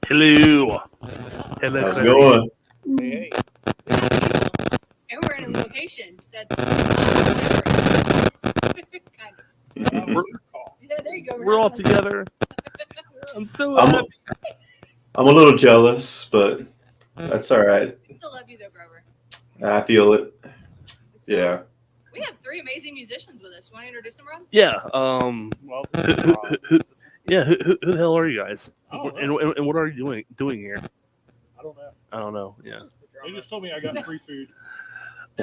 Hello. Hello. How's it going? Hey. And we're in a location that's separate. Kind of. Yeah, there you go. We're all together. I'm so I'm, happy. I'm a little jealous, but that's all right. We still love you though, Grover. I feel it. So, Yeah. We have 3 amazing musicians with us. You want to introduce them, Rob? Yeah. Well, Who the hell are you guys? Oh, And what are you doing here? I don't know. Yeah. They just told me I got free food.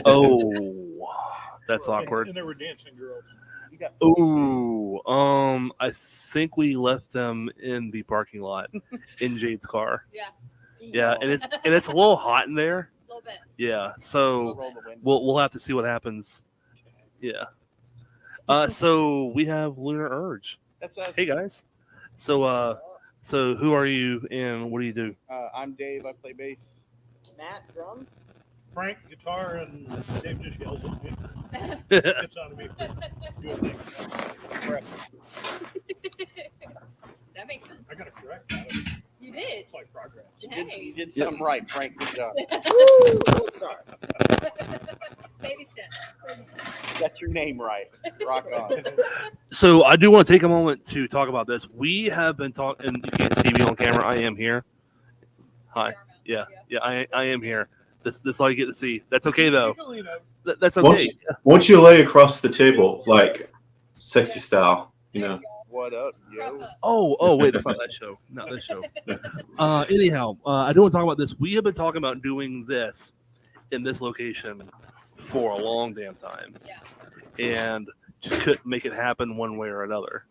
Oh, that's awkward. And they were dancing girls. Ooh. I think we left them in the parking lot in Jade's car. Yeah, Yeah, and it's a little hot in there. a little bit. Yeah. So Roll the window. we'll have to see what happens. Yeah. So we have Lunar Urge. That's us. Hey guys. So who are you and what do you do? I'm Dave. I play bass. Matt, drums. Frank, guitar, and Dave just yells at me. Gets on me. Do a thing. Correct. That makes sense. I got to correct that. You did. It's like progress. You Hey. did something right, Frank. Good job. Woo! Sorry. Baby steps. Baby steps. Got your name right. Rock on. So I do want to take a moment to talk about this. We have been talking, and you can't see me on camera. I am here. Hi. Yeah. I am here. This all you get to see. That's okay though. Usually, That's okay. Won't you lay across the table like sexy style? You know. What up, yo? Oh, wait, that's not that show. Not this show. Anyhow, I do want to talk about this. We have been talking about doing this in this location for a long damn time. Yeah. And just couldn't make it happen one way or another.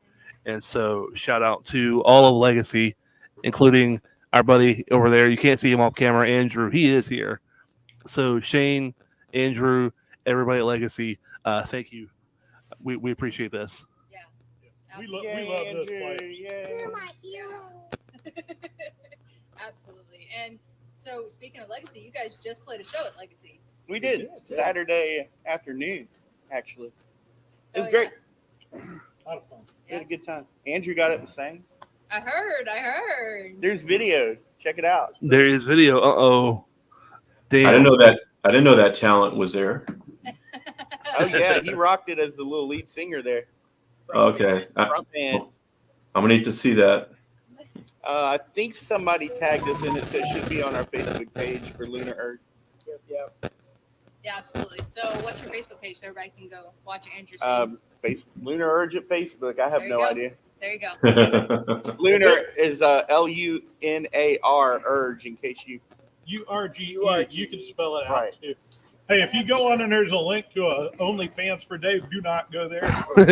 And so shout out to all of Legacy, including our buddy over there. You can't see him off camera, Andrew. He is here. So Shane, Andrew, everybody at Legacy, thank you. We appreciate this. we love Yay, this Andrew, place. yay. You're my hero. Absolutely. And so, speaking of Legacy, you guys just played a show at Legacy. We did. Yeah. Saturday afternoon, actually. It was Oh, great. A lot of fun. We had a good time. Andrew got up and sang. I heard. There's video. Check it out. There is video. Uh-oh. Damn. I didn't know that talent was there. Oh yeah, he rocked it as the little lead singer there. Okay. Front band. I'm gonna need to see that. I think somebody tagged us in it, so it should be on our Facebook page for Lunar Urge. Yep. Yeah, absolutely. So, what's your Facebook page so everybody can go watch Andrew sing? Lunar Urge at Facebook. I have There you no go. idea. There you go. Lunar is Lunar Urge, in case you. URGE. URGE. You can spell it out Right. too. Hey, if you go on and there's a link to a OnlyFans for Dave, do not go there. You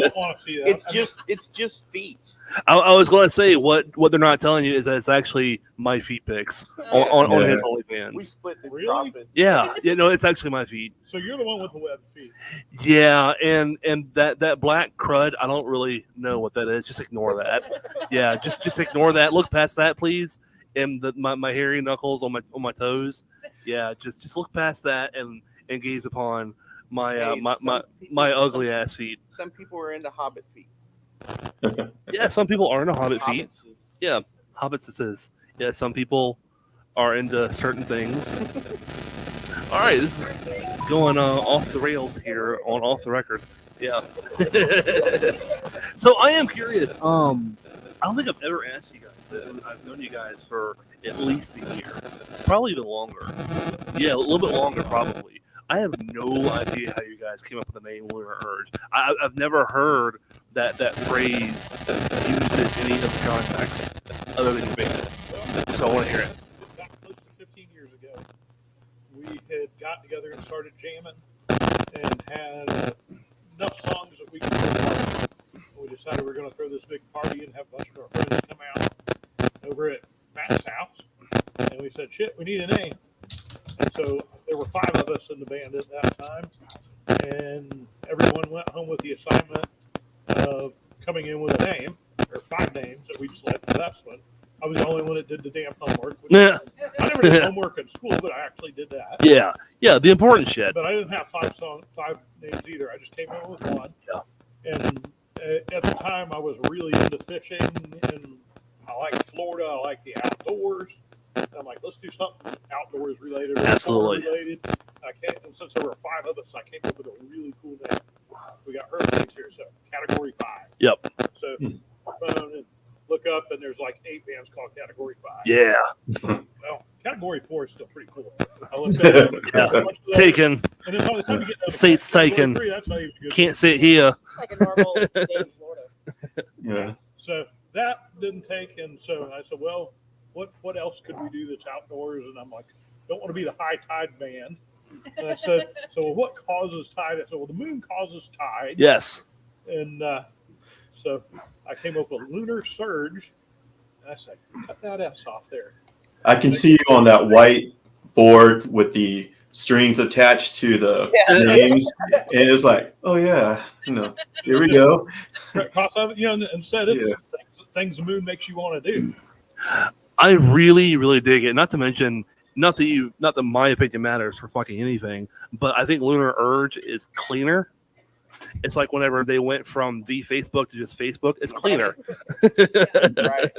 don't want to see that. It's just feet. I was going to say what they're not telling you is that it's actually my feet pics on Yeah. his We OnlyFans. split the Really? profits. Yeah, no, it's actually my feet. So you're the one with the web feet. Yeah, and that black crud, I don't really know what that is. Just ignore that. Yeah, just ignore that. Look past that, please. And my hairy knuckles on my toes. Yeah, just look past that and gaze upon my Hey, my some people- ugly ass feet. Some people are into hobbit feet. Yeah, some people are into hobbit feet. Hobbits is- Yeah, hobbits it says. Yeah, some people are into certain things. All right, this is going off the rails here on Off the Record. Yeah. So I am curious. I don't think I've ever asked you guys this, and I've known you guys for at least a year, probably even longer. Yeah, a little bit longer, probably. I have no idea how you guys came up with the name Lunar Urge. I've never heard that phrase used in any of the contexts other than your band. So I want to hear it. About close to 15 years ago, we had got together and started jamming and had enough songs that we could throw a party. We decided we were going to throw this big party and have a bunch of our friends come out over at Matt's house. And we said, shit, we need a name. And so there were 5 of us in the band at that time. And everyone went home with the assignment of coming in with a name, or 5 names that we selected the best one. I was the only one that did the damn homework. Yeah. I never did homework in school, but I actually did that. Yeah, the important shit. But I didn't have 5 names either. I just came in with one. Yeah. And at the time, I was really into fishing and I like Florida. I like the outdoors. I'm like, let's do something outdoors related. Or Absolutely. summer related. And since there were 5 of us, I came up with a really cool name. We got hurricanes here, so Category 5. Yep. So phone and look up, and there's like 8 bands called Category 5. Yeah. Well, Category 4 is still pretty cool. I looked at it. Yeah. Taken. And then by the time you get down to Seats Category taken. 3, that's not even good. Can't sit here. It's like a normal day in Florida. Yeah. So that didn't take, and so I said, well, what else could we do that's outdoors? And I'm like, don't want to be the high tide band. And I said, so what causes tide? I said, well, the moon causes tide. Yes. And so I came up with Lunar Surge. And I said, cut that S off there. I can see you on that white board with the strings attached to the names, and it's like, oh yeah, here we go. Because of it, instead it's things the moon makes you want to do. I really, really dig it. Not to mention, not that my opinion matters for fucking anything, but I think Lunar Urge is cleaner. It's like whenever they went from the Facebook to just Facebook, it's cleaner. Right.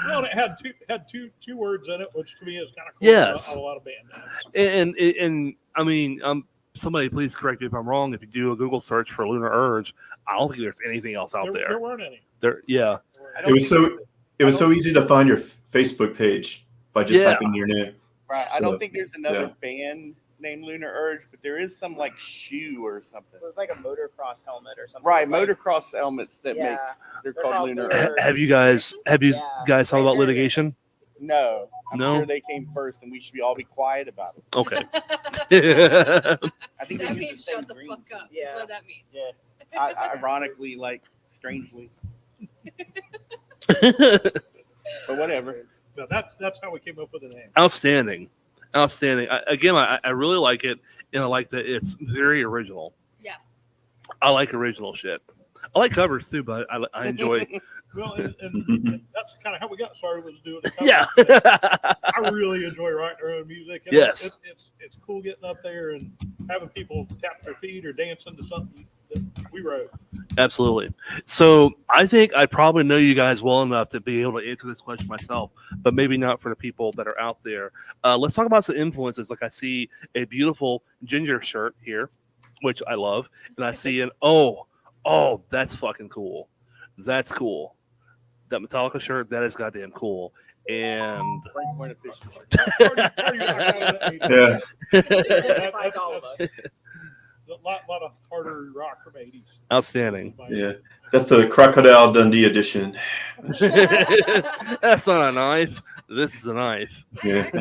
Well, it had two words in it, which to me is kind of cool. Yes. On a lot of band names. And I mean, somebody please correct me if I'm wrong. If you do a Google search for Lunar Urge, I don't think there's anything else out There there. weren't any. Yeah. It was so easy to find your Facebook page by just Yeah. typing your name. Right. I So, don't think there's another band named Lunar Urge, but there is some like shoe or something. It was like a motocross helmet or something. Right, Like, motocross helmets that make yeah. they're They're called called Lunar Lunar Urge. Have you guys thought about litigation? No, I'm No? sure they came first, and we should all be quiet about it. Okay. I think they That use means the same shut the green. fuck up. Yeah. That's what that means. Yeah. Ironically, like strangely, but whatever. No, that's how we came up with the name. Outstanding. I really like it, and I like that it's very original. Yeah. I like original shit. I like covers too, but I enjoy. Well, and that's kind of how we got started, was doing the covers. Yeah. I really enjoy writing our own music. And Yes. It's cool getting up there and having people tap their feet or dancing to something that we wrote. Absolutely. So I think I probably know you guys well enough to be able to answer this question myself, but maybe not for the people that are out there. Let's talk about some influences. Like I see a beautiful ginger shirt here, which I love, and I see an oh, that's fucking cool. That's cool. That Metallica shirt, that is goddamn cool. And Frank's wearing a fishing shirt. Party rock out of the 80s. Yeah. Identifies all of us. A lot of harder rock from 80s. outstanding. Yeah. That's the Crocodile Dundee edition. That's not a knife. This is a knife. Yeah. I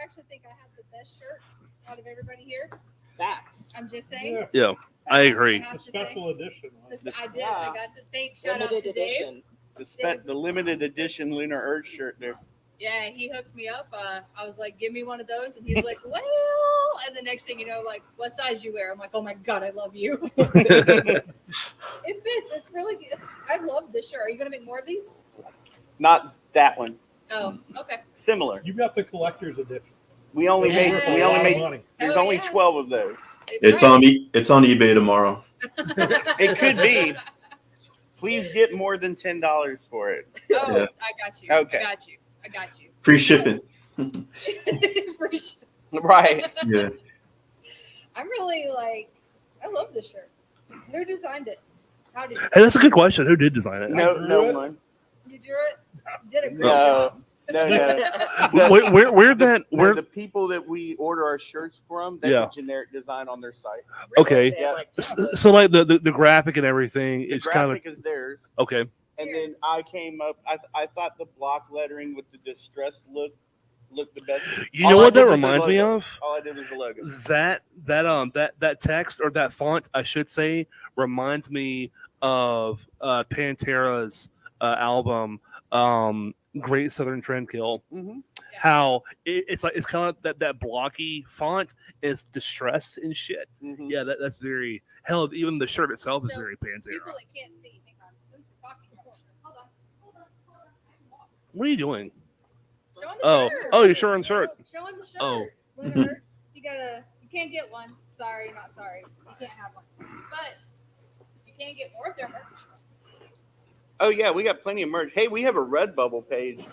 actually think I have the best shirt out of everybody here. Facts. I'm just saying. Yeah, Yeah, I agree. have a to say. special edition. This, I did. Yeah. I got to thank. Shout out Limited to Dave. edition. The limited edition Lunar Urge shirt there. Yeah, he hooked me up. I was like, "Give me one of those," and he's like, "Well," and the next thing you know, like, "What size you wear?" I'm like, "Oh my god, I love you." It fits. It's really. I love this shirt. Are you gonna make more of these? Not that one. Oh, okay. Similar. You got the collector's edition. We only Yeah. made. Worth a We lot only of made. money. There's Oh, only yeah. 12 of those. It's on eBay tomorrow. It could be. Please get more than $10 for it. Oh, Yeah. I got you. Okay. I got you. Free shipping. For sure. Right. Yeah. I'm really like, I love this shirt. Who designed it? How did you? Hey, that's a good question. Who did design it? No one. You drew it? Did a great No. job. No. Where The people that we order our shirts from, that's Yeah. a generic design on their site. Okay. They have like 10 of us. so like the graphic and everything The is kind of graphic is theirs. okay. And then I came up. I thought the block lettering with the distressed looked the best. You All know I what did that was the reminds me logo. of? All I did was the logo. That text or that font, I should say, reminds me of Pantera's album Great Southern Trendkill. Mm-hmm. How it's like it's kind of that blocky font is distressed and shit. Mm-hmm. Yeah, that's very hell. Even the shirt itself is So, very Pantera. People that can't see, hang on. Since we're talking, hold on. What are you doing? Showing the Oh, shirt. oh, you're showing the shirt. Showing the shirt. Oh. Lunar, you can't get one. Sorry, not sorry. You can't have one. But you can get more of their merch. Oh yeah, we got plenty of merch. Hey, we have a Redbubble page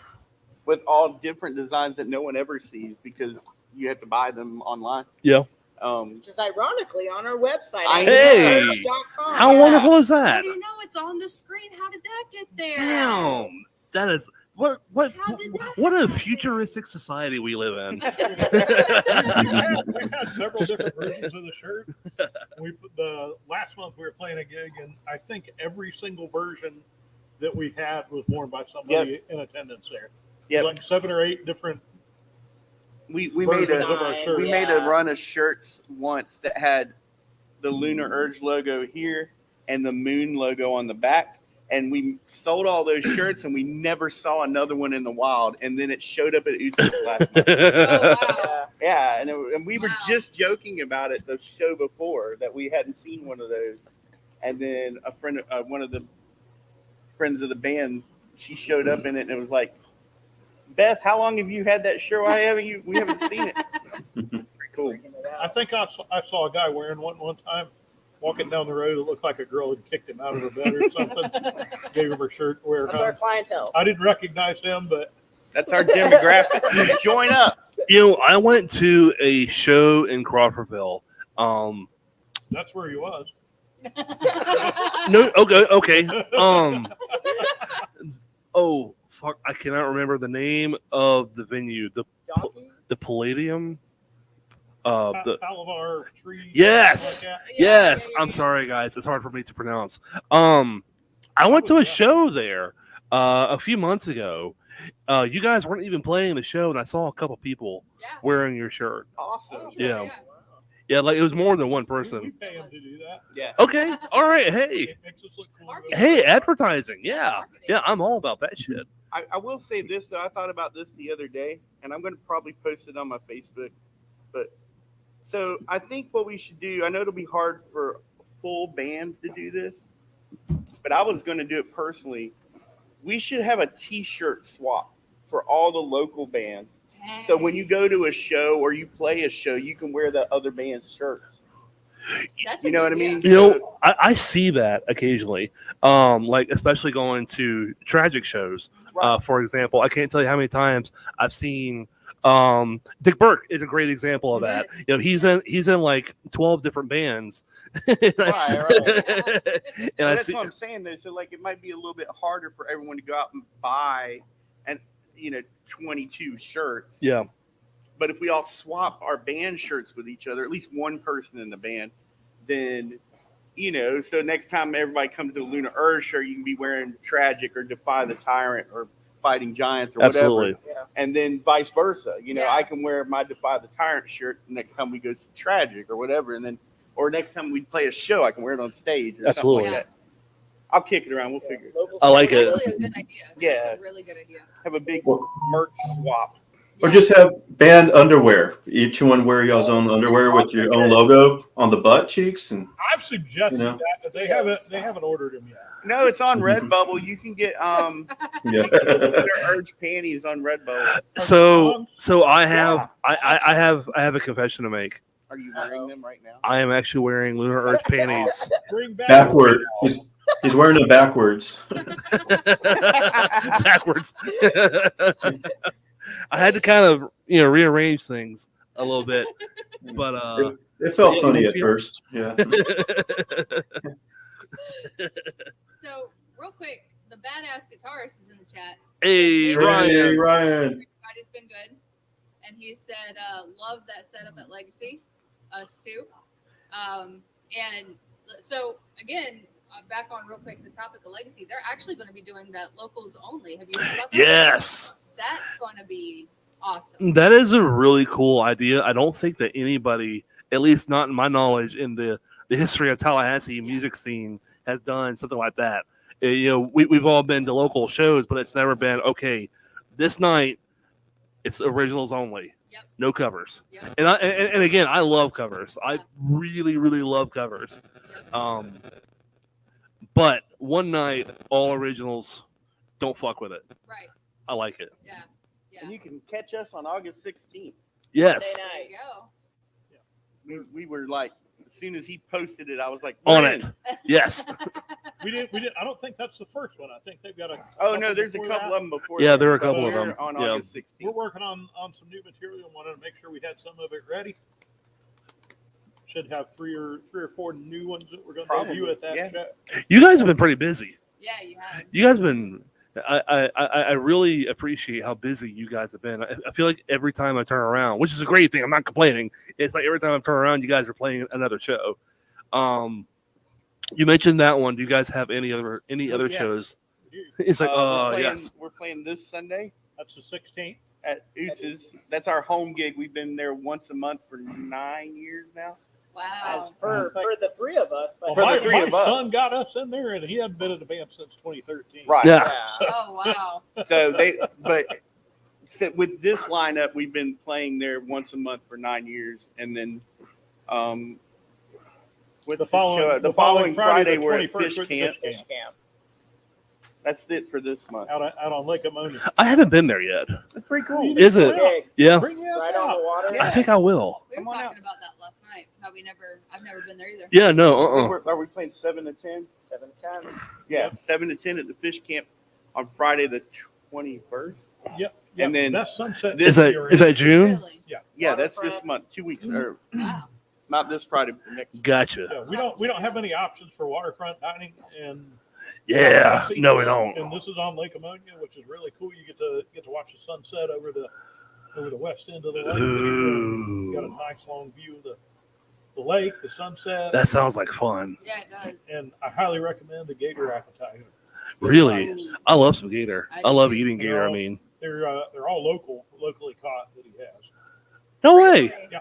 with all different designs that no one ever sees because you have to buy them online. Yeah. Which is ironically on our website. Hey! Lunar.com. How wonderful is How that? do you know it's on the screen? How did that get there? Damn. That is what How did that what a happen? futuristic society we live in. We've had several different versions of the shirt. The last month we were playing a gig, and I think every single version that we had was worn by somebody in attendance there. Yeah, Like 7 or 8 different. we made versions of our a shirt. we made a run of shirts once that had the Lunar Urge logo here and the moon logo on the back. And we sold all those shirts, and we never saw another one in the wild. And then it showed up at Utrecht last month. Oh, wow. Yeah, and we were Wow. just joking about it the show before that we hadn't seen one of those. And then a friend, one of the friends of the band, she showed up in it, and it was like, Beth, how long have you had that shirt? Why haven't you? We haven't seen it. Pretty cool. I think I saw a guy wearing one time, walking down the road. It looked like a girl had kicked him out of her bed or something. Gave him her shirt to wear. That's our clientele. I didn't recognize him, but That's our demographic. Join up. I went to a show in Crawfordville. that's where he was. No, okay. Oh fuck, I cannot remember the name of the venue. Donkeys? The Palladium. The Palavar tree. Yes. something like that. yes. Yeah. I'm sorry, guys. It's hard for me to pronounce. I went to a show there a few months ago. You guys weren't even playing the show, and I saw a couple people Yeah. wearing your shirt. Awesome. Oh, Yeah. Yeah, like it was more than one We person. pay him to do that. Yeah. Okay, all right. Hey, It makes us look cool. Marketing. hey, advertising. Yeah, I'm all about that shit. I will say this though. I thought about this the other day, and I'm going to probably post it on my Facebook. But so I think what we should do. I know it'll be hard for full bands to do this, but I was going to do it personally. We should have a T-shirt swap for all the local bands. So when you go to a show or you play a show, you can wear the other band's shirts. You know what I mean? I see that occasionally. Like especially going to tragic shows. Right. For example, I can't tell you how many times I've seen. Dick Burke is a great example of that. He's in like 12 different bands. Right. And That's what I'm saying though. So like it might be a little bit harder for everyone to go out and buy 22 shirts. Yeah. But if we all swap our band shirts with each other, at least one person in the band, then so next time everybody comes to the Lunar Urge show, you can be wearing Tragic or Defy the Tyrant or Fighting Giants or whatever. Absolutely. And then vice versa. Yeah. I can wear my Defy the Tyrant shirt next time we go to Tragic or whatever, and then or next time we play a show, I can wear it on stage or Absolutely. something like that. I'll kick it around. We'll figure it. Local I like It's it. actually a good idea. Yeah. It's a really good idea. Have a big merch swap. Or just have band underwear. Each one wear y'all's own underwear with your own logo on the butt cheeks, and I've suggested that, but they haven't ordered them yet. No, it's on Redbubble. You can get yeah. Lunar Urge panties on Redbubble. So I have I have a confession to make. Are you wearing them right now? I am actually wearing Lunar Urge panties. Bring back Backward. He's wearing them backwards. Backwards. I had to kind of rearrange things a little bit, but It felt funny at first. Yeah. So real quick, the badass guitarist is in the chat. Hey Ryan. Hey, Ryan. Everybody's been good, and he said, "Love that setup at Legacy, us too." And so again, back on real quick the topic of Legacy, they're actually going to be doing that locals only. Have you heard about that? Yes. That's going to be awesome. That is a really cool idea. I don't think that anybody, at least not in my knowledge, in the history of Tallahassee music scene, has done something like that. We've all been to local shows, but it's never been okay. This night, it's originals only, no covers. Yep. And again, I love covers. I really, really love covers. But one night, all originals. Don't fuck with it. Right. I like it. Yeah. And you can catch us on August 16th. Yes. There you go. We were like, as soon as he posted it, I was like, On "Man." it. Yes. We didn't. I don't think that's the first one. I think they've got a. Oh no, there's a before couple that. of them before. Yeah, that, there are a but couple of we're them. on Yeah. August 16th. We're working on some new material. Wanted to make sure we had some of it ready. Should have three or four new ones that we're going to Probably, debut at that yeah. show. You guys have been pretty busy. Yeah, you have. You guys have been. I really appreciate how busy you guys have been. I feel like every time I turn around, which is a great thing, I'm not complaining. It's like every time I turn around, you guys are playing another show. You mentioned that one. Do you guys have any other Yeah. shows? It's like, yes. We're playing this Sunday That's the 16th. at Oots's. That's our home gig. We've been there once a month for 9 years now. Wow. As for the three of us, but Well, For the my three of us. son got us in there, and he hadn't been in the band since 2013. Right. Yeah. Oh wow. So with this lineup, we've been playing there once a month for 9 years, and then with The following the following Friday the we're at 21st, Fish we're at Camp. fish camp. That's it for this month. out on Lake Ammonia. I haven't been there yet. That's pretty cool. Is it? Big, Yeah. Bring you right out. on the water. I think I will. We Come were on talking out. about that last night. How I've never been there either. Yeah. No. Are we playing 7 to 10? 7 to 10. Yeah, 7 to 10 at the Fish Camp on Friday the 21st. Yep. And then that's sunset. this Is that June? Really? Yeah, that's this Waterfront. month. 2 weeks or Wow. not this Friday, but next. Gotcha. Yeah, we don't have many options for waterfront dining, and Yeah. Tallahassee. No, we don't. And this is on Lake Ammonia, which is really cool. You get to watch the sunset over the west end of the lake. You got a Ooh. nice long view of the lake, the sunset. That sounds like fun. Yeah, it does. And I highly recommend the gator appetizer. Really. Ooh, I love some gator. I love eating You gator. I know, mean, They're all locally caught that he has. no way. Yeah,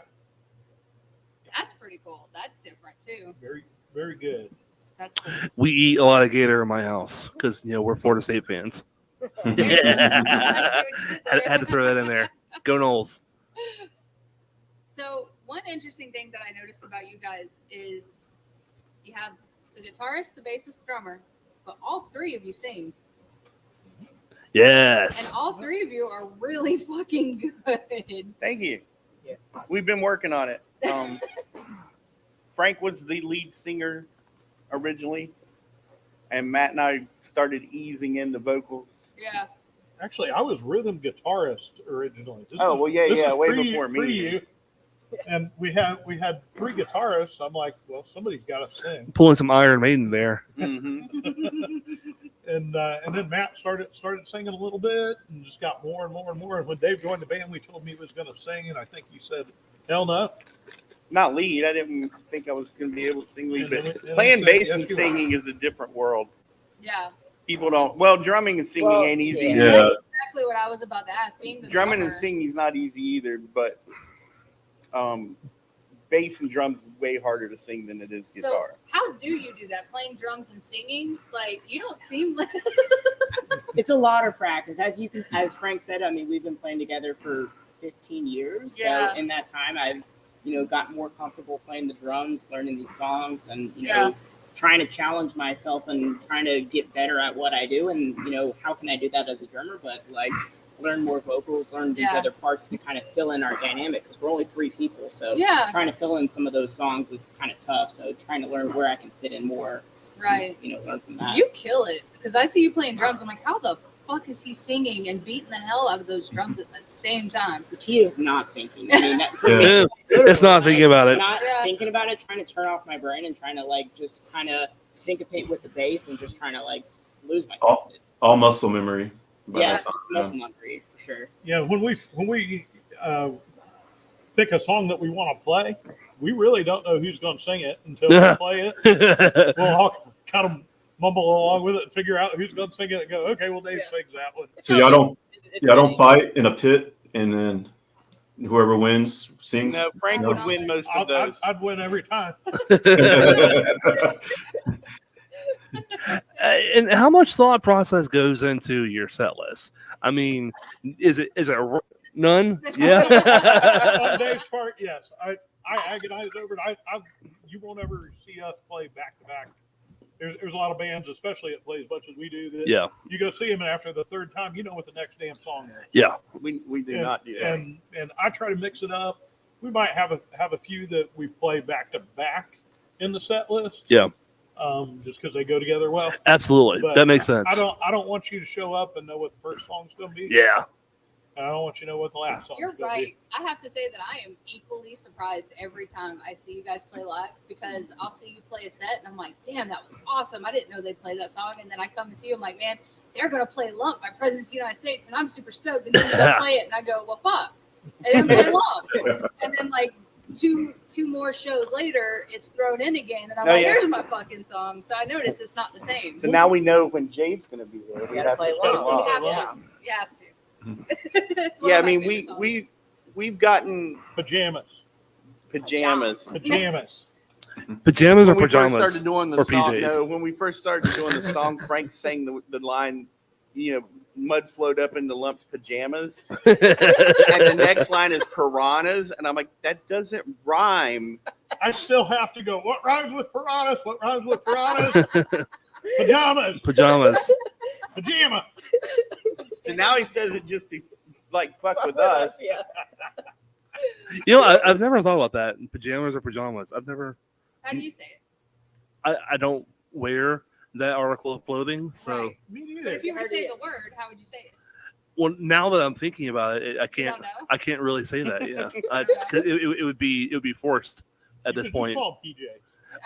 That's pretty cool. That's different too. very very good. That's cool. We eat a lot of gator in my house because we're Florida State fans. Yeah. had to throw that in there. Go Knowles. So one interesting thing that I noticed about you guys is you have the guitarist, the bassist, the drummer, but all three of you sing, and Yes. all three of you are really fucking good. Thank you. Yes. We've been working on it. Frank was the lead singer originally, and Matt and I started easing in the vocals. Yeah. Actually, I was rhythm guitarist originally. This Oh, is- well, yeah, this yeah, is way pre- before me. pre-you. And we had 3 guitarists. I'm like, well, somebody's got to sing. Pulling some Iron Maiden there. hmm And then Matt started singing a little bit, and just got more and more and more. And when Dave joined the band, we told him he was going to sing, and I think he said, "Hell no." Not lead. I didn't think I was going to be able to sing lead, but And we playing said, bass yes, and you are. singing is a different world. Yeah. People don't. Well, drumming and singing Well, ain't easy. yeah. either. Yeah. Exactly what I was about to ask. Being the Drumming and drummer, singing is not easy either, but bass and drums is way harder to sing than it is So guitar. how do you do that? Playing drums and singing? Like you don't seem like It's a lot of practice. As Frank said, I mean, we've been playing together for 15 years. Yeah. So in that time, I've, got more comfortable playing the drums, learning these songs, and, Yeah. trying to challenge myself and trying to get better at what I do. And, how can I do that as a drummer? But learn more vocals, learn these Yeah. other parts to kind of fill in our dynamic, because we're only 3 people. So Yeah. trying to fill in some of those songs is kind of tough. So trying to learn where I can fit in more, right. learn from that. You kill it because I see you playing drums. I'm like, how the fuck is he singing and beating the hell out of those drums at the same time? He is not thinking. I mean, for Yeah. me, Yeah. literally, It's not thinking about it. Not Yeah. thinking about it, trying to turn off my brain and trying to just kind of syncopate with the bass and just trying to lose myself. All muscle memory. by Yeah, that it's time. muscle memory for sure. Yeah, when we pick a song that we want to play, we really don't know who's going to sing it until we play it. We'll all kind of mumble along with it and figure out who's going to sing it and go, okay, well, Dave sings that one. So y'all don't It's don't fight in a pit and then whoever wins sings. No, Frank No. would win most of those. I'd win every time. And how much thought process goes into your set list? I mean, is it none? On Yeah. Dave's part, yes. I agonize over it. You won't ever see us play back to back. There's a lot of bands, especially that play as much as we do, that Yeah. you go see them, and after the third time, you know what the next damn song is. Yeah. We do And- not do that. And I try to mix it up. We might have a few that we play back to back in the set list. Yeah. just because they go together well. Absolutely, But that makes sense. I don't want you to show up and know what the first song's going to be. Yeah, And I don't want you to know what the last song's You're going to right. be. I have to say that I am equally surprised every time I see you guys play live because I'll see you play a set and I'm like, damn, that was awesome. I didn't know they played that song. And then I come and see you, I'm like, man, they're going to play Lump by Presidents of the United States. And I'm super stoked. And then they play it. And I go, well, fuck. They didn't play Lump. And then, like, two more shows later, it's thrown in again. And I'm like, here's my fucking song. So I notice it's not the same. So now we know when Jade's going to be there. We gotta play play along. along. You have Yeah. to. You have to. It's one Yeah, I of my mean, favorite songs. we've gotten Pajamas. pajamas. Pajamas. pajamas or When we first pajamas. started doing the or song, PJs? no, when we first started doing the song, Frank sang the line, mud flowed up into Lump's pajamas. And the next line is piranhas. And I'm like, that doesn't rhyme. I still have to go, what rhymes with piranhas? What rhymes with piranhas? Pajamas. Pajamas. Pajama. So now he says it just to like fuck with us. Yeah. You know, I've never thought about that. Pajamas or pajamas. I've never. How do you say it? I don't wear that article of clothing, so. Right. Me But neither. if you were to say the word, how would you say it? Well, now that I'm thinking about it, I You can't. don't know? I can't really say that. Yeah, 'cause it would be forced at this Just point. call PJ.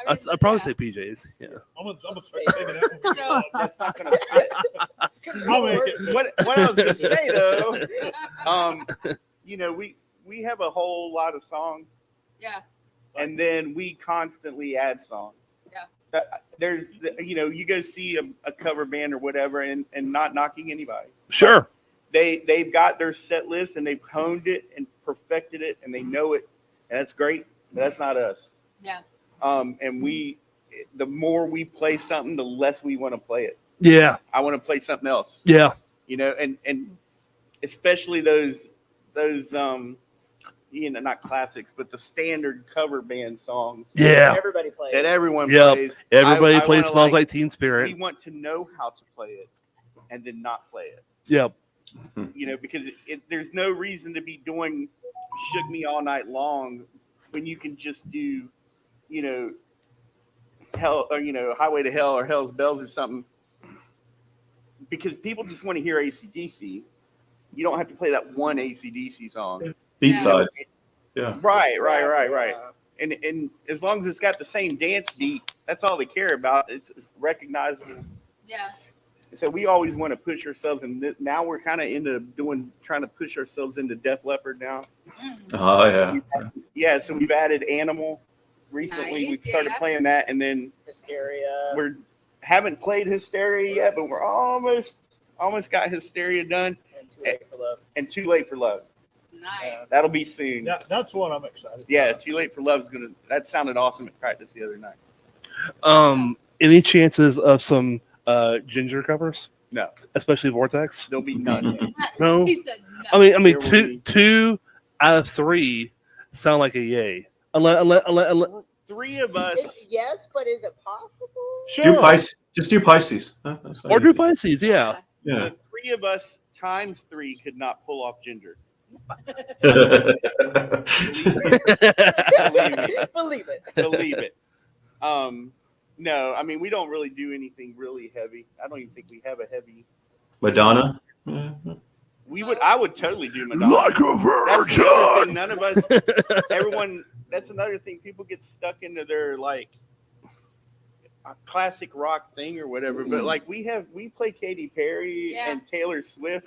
I mean, I'd probably yeah. say PJs. Yeah. I'm gonna start taking that one. So- That's not going to fit. I'll make it. What I was going to say though, we have a whole lot of songs, Yeah. and then we constantly add songs. Yeah. There's, you go see a cover band or whatever, and not knocking anybody. Sure. They've got their set list and they've honed it and perfected it and they know it, and that's great. But that's not us. Yeah. And the more we play something, the less we want to play it. Yeah. I want to play something else. Yeah. And especially those not classics, but the standard cover band songs Yeah. Everybody plays. that everyone Yep. plays. Everybody I plays wanna, "Smells Like Teen We Spirit." want to know how to play it and then not play it. Yep. Because there's no reason to be doing "Shook Me All Night Long" when you can just do, Hell or "Highway to Hell" or "Hell's Bells" or something. Because people just want to hear AC/DC. You don't have to play that one AC/DC song. B-sides. Yeah. Right. And as long as it's got the same dance beat, that's all they care about. It's recognizable. Yeah. So we always want to push ourselves, and now we're kind of trying to push ourselves into Def Leppard now. Oh, yeah. Yeah, so we've added Animal recently. Nice, We've started yeah. playing that, and then Hysteria. we haven't played Hysteria yet, but we're almost got Hysteria done, And Too Late for Love. and Too Late for Love. Nice. That'll be soon. That's what I'm excited Yeah, about. Too Late for Love is gonna. That sounded awesome at practice the other night. Any chances of some Ginger covers, No, especially Vortex? there'll be none. No. He said no. I mean, There will be. two out of three sound like a yay. Unless, Three of It's us. yes, but is it possible? Do Pisces. Just do Pisces. Huh? That's all or you do Pisces, yeah. Yeah. The three of us times three could not pull off Ginger. Believe it. Believe it. No, I mean we don't really do anything really heavy. I don't even think we have a heavy. Madonna. I would totally do Madonna. Like a That's the other thing. virgin. None of us. Everyone. That's another thing. People get stuck into their like a classic rock thing or whatever. But like we play Katy Perry Yeah. and Taylor Swift,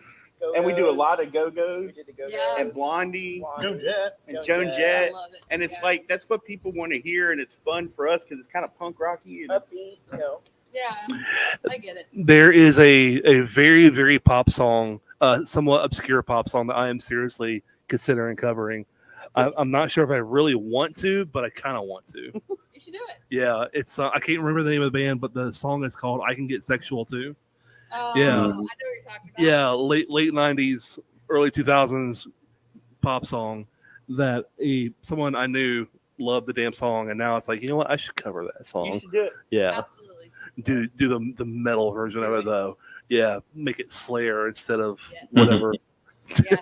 and we do a lot of Go-Go's We did the Go-Go's. Yeah. and Blondie Joan Jett. and Joan I Jett. love it. And it's Yeah. like that's what people want to hear, and it's fun for us because it's kind of punk rocky. And Upbeat, Yeah. I get it. There is a very, very pop song, somewhat obscure pop song that I am seriously considering covering. I'm not sure if I really want to, but I kind of want to. You should do it. Yeah, it's I can't remember the name of the band, but the song is called "I Can Get Sexual Too." Oh, Yeah. I know what you're talking about. Yeah, late '90s, early 2000s pop song that someone I knew loved the damn song, and now it's like, you know what, I should cover that you song. should do it. Yeah, Absolutely. do the metal version of it though. Yeah, make it Slayer instead of Yes. whatever. Yeah.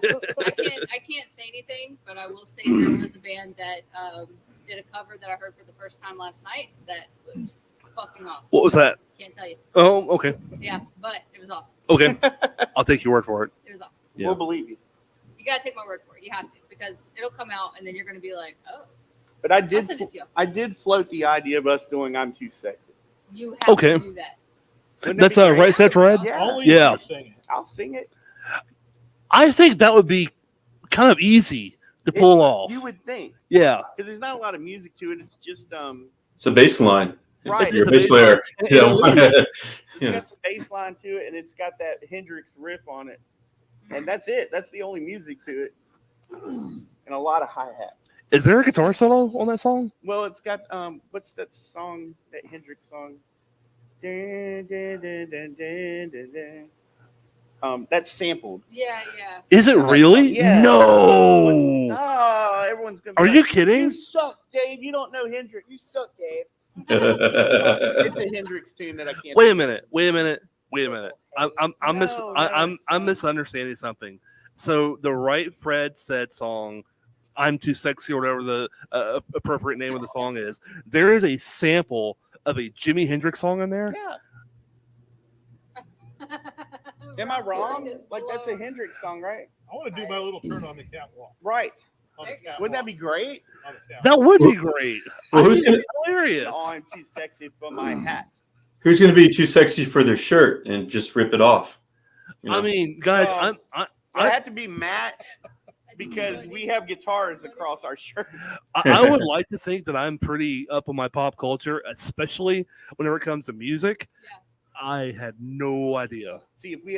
I can't say anything, but I will say there was a band that did a cover that I heard for the first time last night that was fucking awesome. What was that? Can't tell you. Oh, okay. Yeah, but it was awesome. Okay. I'll take your word for it. It was awesome. Yeah. We'll believe you. You gotta take my word for it. You have to, because it'll come out and then you're gonna be like, oh, But I I'll did. send it to you. I did float the idea of us doing "I'm Too Sexy." You have Okay. to do that. Wouldn't it That's be great? right, Set Fred? Yeah. Only Yeah. if you're singing. I'll sing it. I think that would be kind of easy to pull off. You would think, Yeah. because there's not a lot of music to it. It's just It's a bass line. right. You're It's a a bass bass player. line. Yeah. It's Yeah. got some bass line to it, and it's got that Hendrix riff on it, and that's it. That's the only music to it, and a lot of hi hat. Is there a guitar solo on that song? Well, it's got what's that song? That Hendrix song? Dun, dun, dun, dun, dun, dun, dun. That's sampled. Yeah, yeah. Is it really? Yeah. No. Oh, everyone's gonna. Be Are like, you kidding? You suck, Dave. You don't know Hendrix. You suck, Dave. It's a Hendrix tune that I can't. Wait a minute. I'm No, misunderstanding something. So the Right Fred said song, "I'm Too Sexy" or whatever the appropriate name of the song is. There is a sample of a Jimi Hendrix song in there. Yeah. Am I wrong? Like that's a Hendrix song, right? I want to do my little turn on the catwalk. Right. On the catwalk. Wouldn't that be great? On the catwalk. That would be great. Well, I who's think gonna it's hilarious. Oh, I'm too sexy for my hat. who's gonna be too sexy for their shirt and just rip it off? You know? I mean, guys, No. I I had to be Matt because we have guitars across our shirts. would like to think that I'm pretty up on my pop culture, especially whenever it comes to music. Yeah. I had no idea. See, if we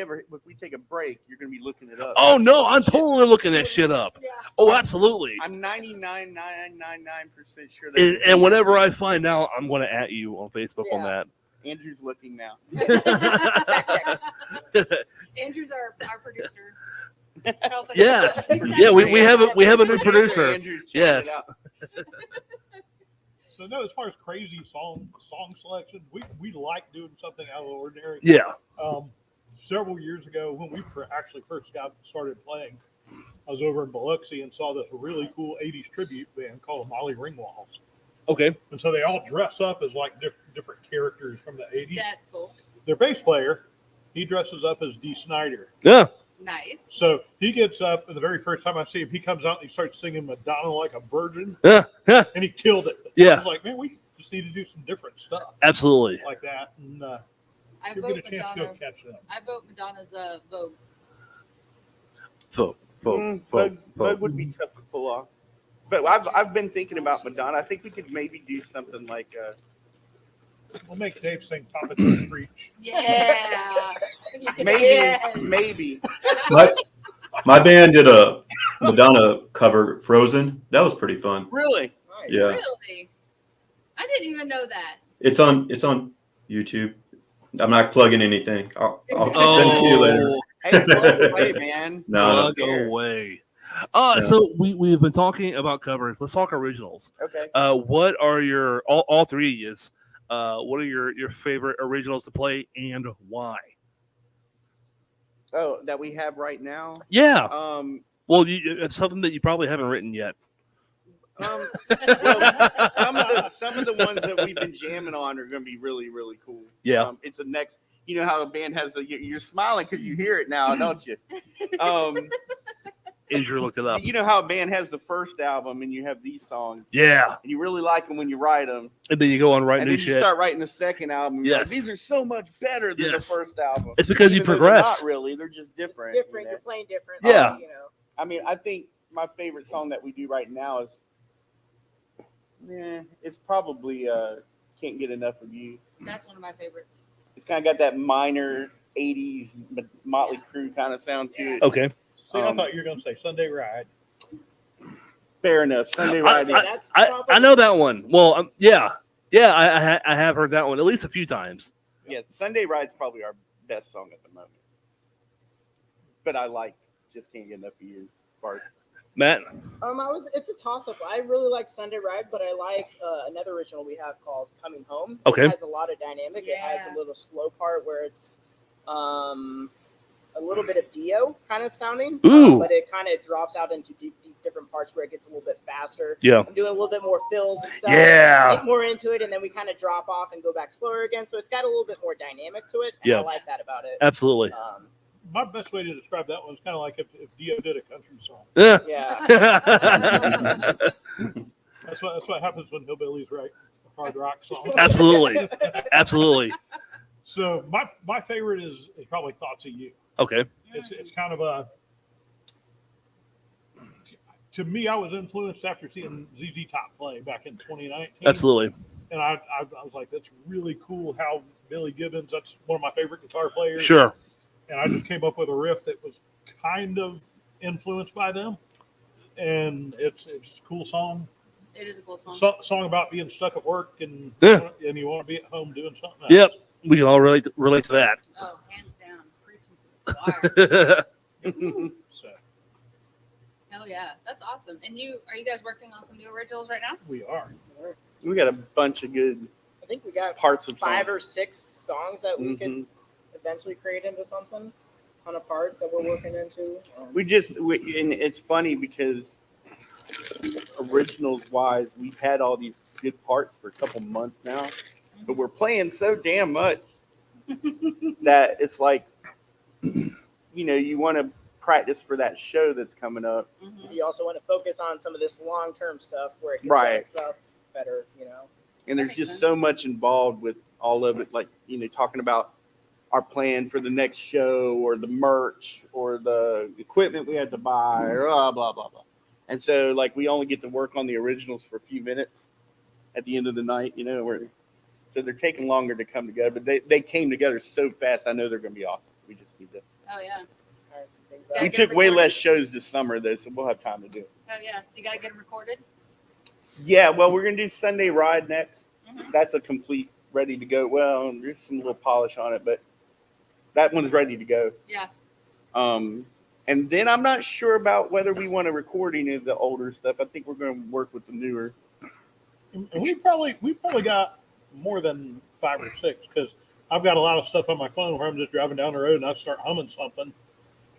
take a break, you're gonna be looking it up. Oh no, I'm totally looking that shit up. Yeah. Oh, absolutely. I'm 99.999% sure And, that. and whenever I find out, I'm going to at you on Facebook on that. Andrew's looking now. Fact checks. Andrew's our producer. Yes. He's Yeah, we actually- have a new producer. Andrew's checking Yes. it out. So no, as far as crazy song selection, we like doing something out of the ordinary. Yeah. Several years ago, when we actually first got started playing, I was over in Biloxi and saw this really cool '80s tribute band called the Molly Ringwalds, Okay. and so they all dress up as like different characters from the '80s. That's cool. Their bass player, he dresses up as Dee Snider. Yeah. Nice. So he gets up, and the very first time I see him, he comes out and he starts singing Madonna like a virgin, Yeah. Yeah. and he killed it. Yeah. I was like, man, we just need to do some different stuff Absolutely. like that, and I you'll vote get a chance to go Madonna. catch them. I vote Madonna's Vogue. Vote. Vogue would be tough to pull off. But I've been thinking about Madonna. I think we could maybe do something like We'll make Dave sing Papa Don't Preach. Yeah. maybe Yes. maybe. My band did a Madonna cover, Frozen. That was pretty fun. Really? Nice. Yeah, Really? I didn't even know that. it's on YouTube. I'm not plugging anything. I'll send it to you later. Oh, Hey, plug away, man. No, plug no. away. Yeah. So we've been talking about covers. Let's talk originals. Okay. What are your all three of you? What are your favorite originals to play and why? Oh, that we have right now. Yeah. Well, It's something that you probably haven't written yet. some of the ones that we've been jamming on are going to be really, really cool. Yeah. It's a next. You know how a band has you're smiling because you hear it now, don't you? Andrew looked it up. You know how a band has the first album and you have these songs, Yeah. and you really like them when you write them, And then you go on write and new then you shit. start writing the second album. and you're like, Yes. these are so much better than Yes. the first album. It's because you Even though they're progressed. Not really, they're just different. Different. you know? You're playing different. Yeah. You know. I mean, I think my favorite song that we do right now is, it's probably "Can't Get Enough of You." That's one of my favorites. It's kind of got that minor '80s Motley Crue kind of sound to it. Okay. See, I thought you were going to say Sunday Ride. Fair enough. Sunday Ride. That's I probably- know that one. Well, yeah. I have heard that one at least a few times. Yeah, Sunday Ride's probably our best song at the moment. But I like Just Can't Get Enough of You as far as Matt. It's a toss up. I really like Sunday Ride, but I like another original we have called Coming Home. Okay. It has a lot of dynamic. It has Yeah. a little slow part where it's a little bit of Dio kind of sounding. Ooh. But it kind of drops out into these different parts where it gets a little bit faster. Yeah. I'm doing a little bit more fills and stuff. Yeah. Get more into it, and then we kind of drop off and go back slower again. So it's got a little bit more dynamic to it. And Yeah. I like that about it. Absolutely. My best way to describe that one is kind of like if Dio did a country song. Yeah. Yeah. That's what happens when hillbillies write a hard rock song. Absolutely. Absolutely. So my favorite is probably Thoughts of You. Okay. It's kind of a, to me, I was influenced after seeing ZZ Top play back in 2019. Absolutely. And I was like, that's really cool how Billy Gibbons, that's one of my favorite guitar players. Sure. And I just came up with a riff that was kind of influenced by them. And it's a cool song. It is a cool song. Song about being stuck at work and Yeah. and you want to be at home doing something else. Yep. We can all relate to that. Oh, hands down, preaching to the choir. So Hell yeah, that's awesome. And are you guys working on some new originals right now? we are. We got a bunch of good I think we got parts of 5 songs. or 6 songs that we could eventually create into something. Ton of parts that we're working into. And it's funny because originals wise, we've had all these good parts for a couple months now, but we're playing so damn much that it's like, you want to practice for that show that's coming up. You also want to focus on some of this long-term stuff where it can Right. set stuff better, And there's makes just sense. so much involved with all of it, like, talking about our plan for the next show or the merch or the equipment we had to buy or blah, blah, blah, blah. And so, like, we only get to work on the originals for a few minutes at the end of the night, so they're taking longer to come together, but they came together so fast. I know they're going to be awesome. We just need to. Oh yeah. Iron some things Yeah, We out. get took way recorded. less shows this summer, though, so we'll have time to do it. Oh yeah. So you gotta get them recorded. Yeah, well, we're going to do Sunday Ride next. Mhm. That's a complete, ready to go. Well, there's some little polish on it, but that one's ready to go. Yeah. And then I'm not sure about whether we want to record any of the older stuff. I think we're going to work with the newer. And we probably got more than 5 or 6 because I've got a lot of stuff on my phone where I'm just driving down the road and I start humming something.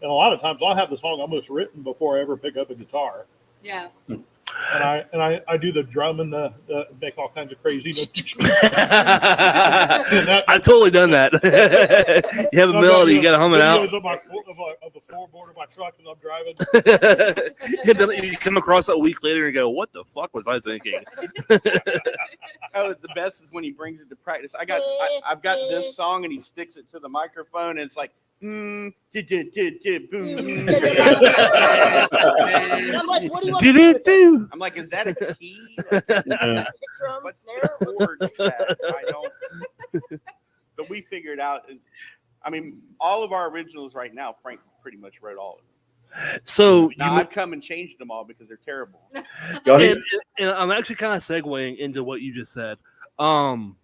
And a lot of times I'll have the song almost written before I ever pick up a guitar. Yeah. And I do the drum and the make all kinds of crazy. I've totally done that. You have a melody, you got to hum it out. Videos of the floorboard of my truck as I'm driving. And then you come across it a week later and go, "What the fuck was I thinking?" Oh, the best is when he brings it to practice. I've got this song and he sticks it to the microphone and it's like, boom. And I'm like, what do you want to do? with this? Do-do-do. I'm like, is that a key? Kick drum, What's snare? the chord is that? I don't. But we figured out. I mean, all of our originals right now, Frank pretty much wrote all of them. So Now I've come and changed them all because they're terrible. Y'all need- and I'm actually kind of segueing into what you just said. You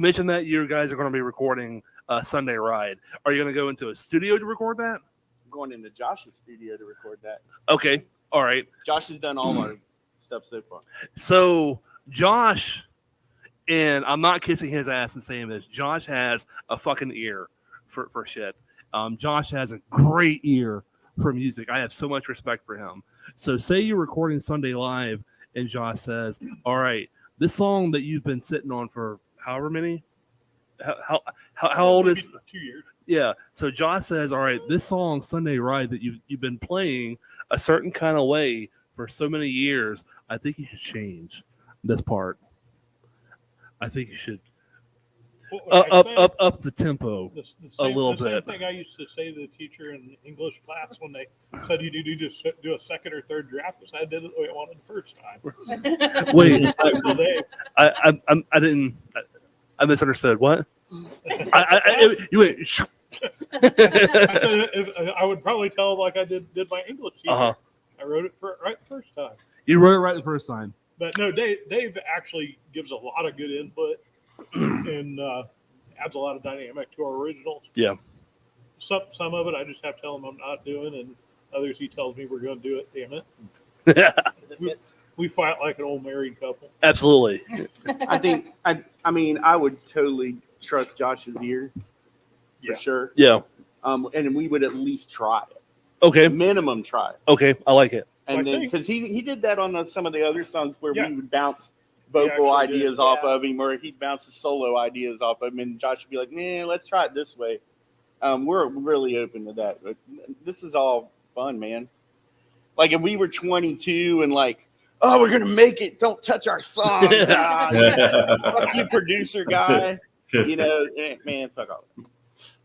mentioned that you guys are going to be recording Sunday Ride. Are you going to go into a studio to record that? I'm going into Josh's studio to record that. Okay. All right. Josh has done all our stuff so far. So Josh, and I'm not kissing his ass and saying this, Josh has a fucking ear for shit. Josh has a great ear for music. I have so much respect for him. So say you're recording Sunday Live and Josh says, all right, this song that you've been sitting on for however many, how old is 2 years? Yeah. So Josh says, all right, this song Sunday Ride that you've been playing a certain kind of way for so many years, I think you should change this part. I think you should up the tempo a little the bit. Same thing I used to say to the teacher in English class when they said you need to do a second or third draft because I did it the way I wanted the first time. Wait, So they, I didn't. I misunderstood. What? You went. I said I would probably tell them like I did my English teacher. Uh-huh. I wrote it right the first time. You wrote it right the first time. But no, Dave actually gives a lot of good input and adds a lot of dynamic to our originals. Yeah. Some of it I just have to tell him I'm not doing, and others he tells me we're going to do it. Damn it! Because it fits. We fight like an old married couple. Absolutely. I think I mean I would totally trust Josh's ear Yeah. for sure. Yeah. And we would at least try it. Okay. Minimum try it. Okay. I like it. And I then think- because he did that on some of the other songs where Yeah. we would bounce He vocal actually did, ideas off yeah. of him, or he'd bounce his solo ideas off of him, and Josh would be like, "Man, let's try it this way." We're really open to that. But this is all fun, man. Like if we were 22 and like, oh, we're gonna make it. Don't touch our songs. Fuck you, producer guy. You know, man, fuck off.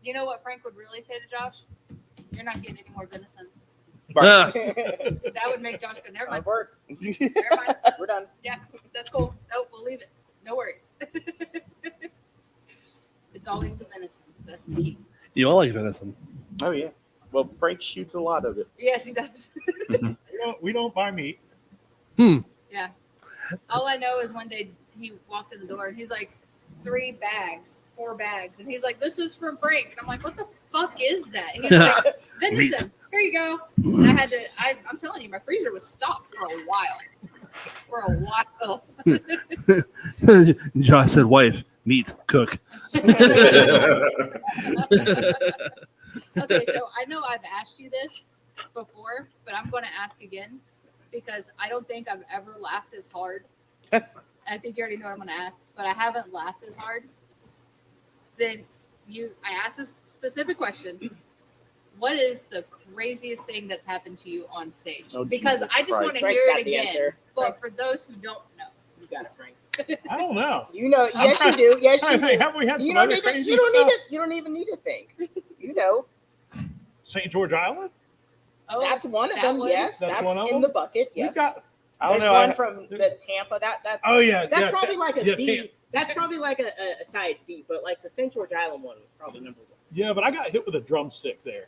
You know what Frank would really say to Josh? You're not getting any more venison. Ah, That would make Josh go, never mind. Work. Never mind. We're done. Yeah, that's cool. Nope, we'll leave it. No worries. It's always the venison. That's the key. you all like venison. Oh yeah. Well, Frank shoots a lot of it. Yes, he does. We don't buy meat. Yeah. All I know is one day he walked in the door and he's like, 4 bags. And he's like, this is from Frank. And I'm like, what the fuck is that? He's like, venison. Here you go. And I'm telling you, my freezer was stocked for a while. Josh said, wife, meat, cook. Okay, so I know I've asked you this before, but I'm going to ask again because I don't think I've ever laughed as hard. I think you already know what I'm going to ask, but I haven't laughed as hard since I asked this specific question. What is the craziest thing that's happened to you on stage? Oh, Because Jesus I just want to Frank's hear got it the again. answer. But for those who don't know, You got it, Frank. I don't know. You know, I'm yes, trying- you do. Yes, I you think, do. have we had You some don't other need to. crazy You don't need stuff? to. You don't even need to think. You know, St. George Island? oh, that's one of that them. was- Yes, That's that's one of in them? the bucket. We've Yes. got, I don't There's know. one from the Tampa. That's Oh, yeah. that's yeah, probably like a yeah, B. That's probably like a side B. But like the St. George Island one was probably number one. Yeah, but I got hit with a drumstick there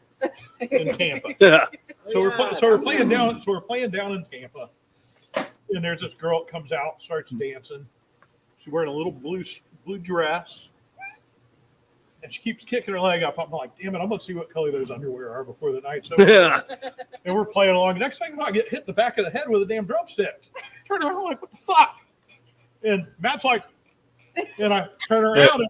in Tampa. Yeah. So we're Yeah, so we're playing down. So we're playing down in Tampa, and there's this girl that comes out, starts dancing. She's wearing a little blue dress, and she keeps kicking her leg up. I'm like, damn it, I'm gonna see what color those underwear are before the night's over. Yeah. And we're playing along. Next thing I get hit in the back of the head with a damn drumstick. Turn around, I'm like, what the fuck? And Matt's like, and I turn around, and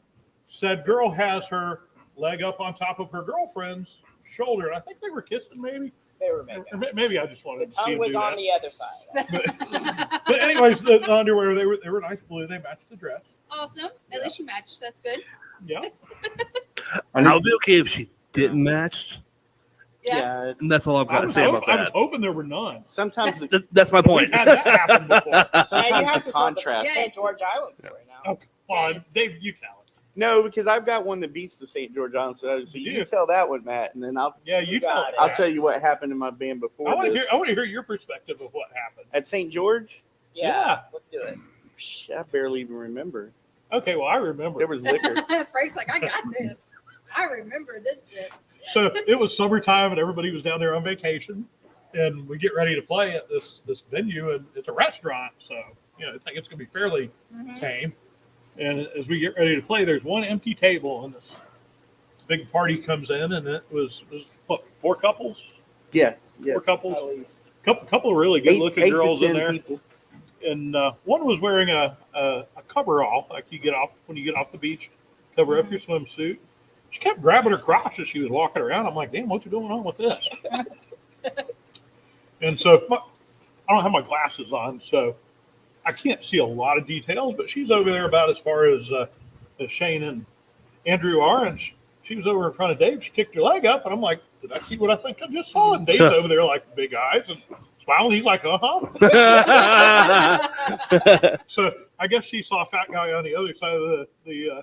said girl has her leg up on top of her girlfriend's shoulder, and I think they were kissing, maybe. They were making. Or maybe I just The wanted to see tongue him was do on that. the other side. But anyways, the underwear they were nice blue. They matched the dress. awesome. At least you matched. That's good. Yeah. I would be okay if she didn't match. Yeah. it's- And that's all I've got to say about I was that. hoping there were none. sometimes the, That's my point. We've had that happen before. Now you sometimes have the to talk about the contrast. St. George Island story now. Oh, come on, Yes. Dave, you tell it. No, because I've got one that beats the St. George Island. So You you do. tell that one, Matt, and then Yeah, you tell got it. it. I'll tell you what happened in my band I before want to this. hear. I want to hear your perspective of what happened. At St. George. Yeah. Let's do it. I barely even remember. Okay, well, I remember. There was liquor. Frank's like, I got this. I remember this shit. So it was summertime, and everybody was down there on vacation, and we get ready to play at this venue, and it's a restaurant, so I think it's going to be fairly Mhm. tame. And as we get ready to play, there's one empty table, and this big party comes in, and it was what, 4 couples? Yeah. 4 couples. At least. Couple of really good looking Eight girls to in 10 there. people. And one was wearing a coverall, like you get off when you get off the beach, cover up your swimsuit. She kept grabbing her crotch as she was walking around. I'm like, damn, what's going on with this? And so I don't have my glasses on, so I can't see a lot of details. But she's over there about as far as Shane and Andrew are, and she was over in front of Dave. She kicked her leg up, and I'm like, did I see what I think I just saw? And Dave's over there like big eyes and smiling. He's like, So I guess she saw a fat guy on the other side of the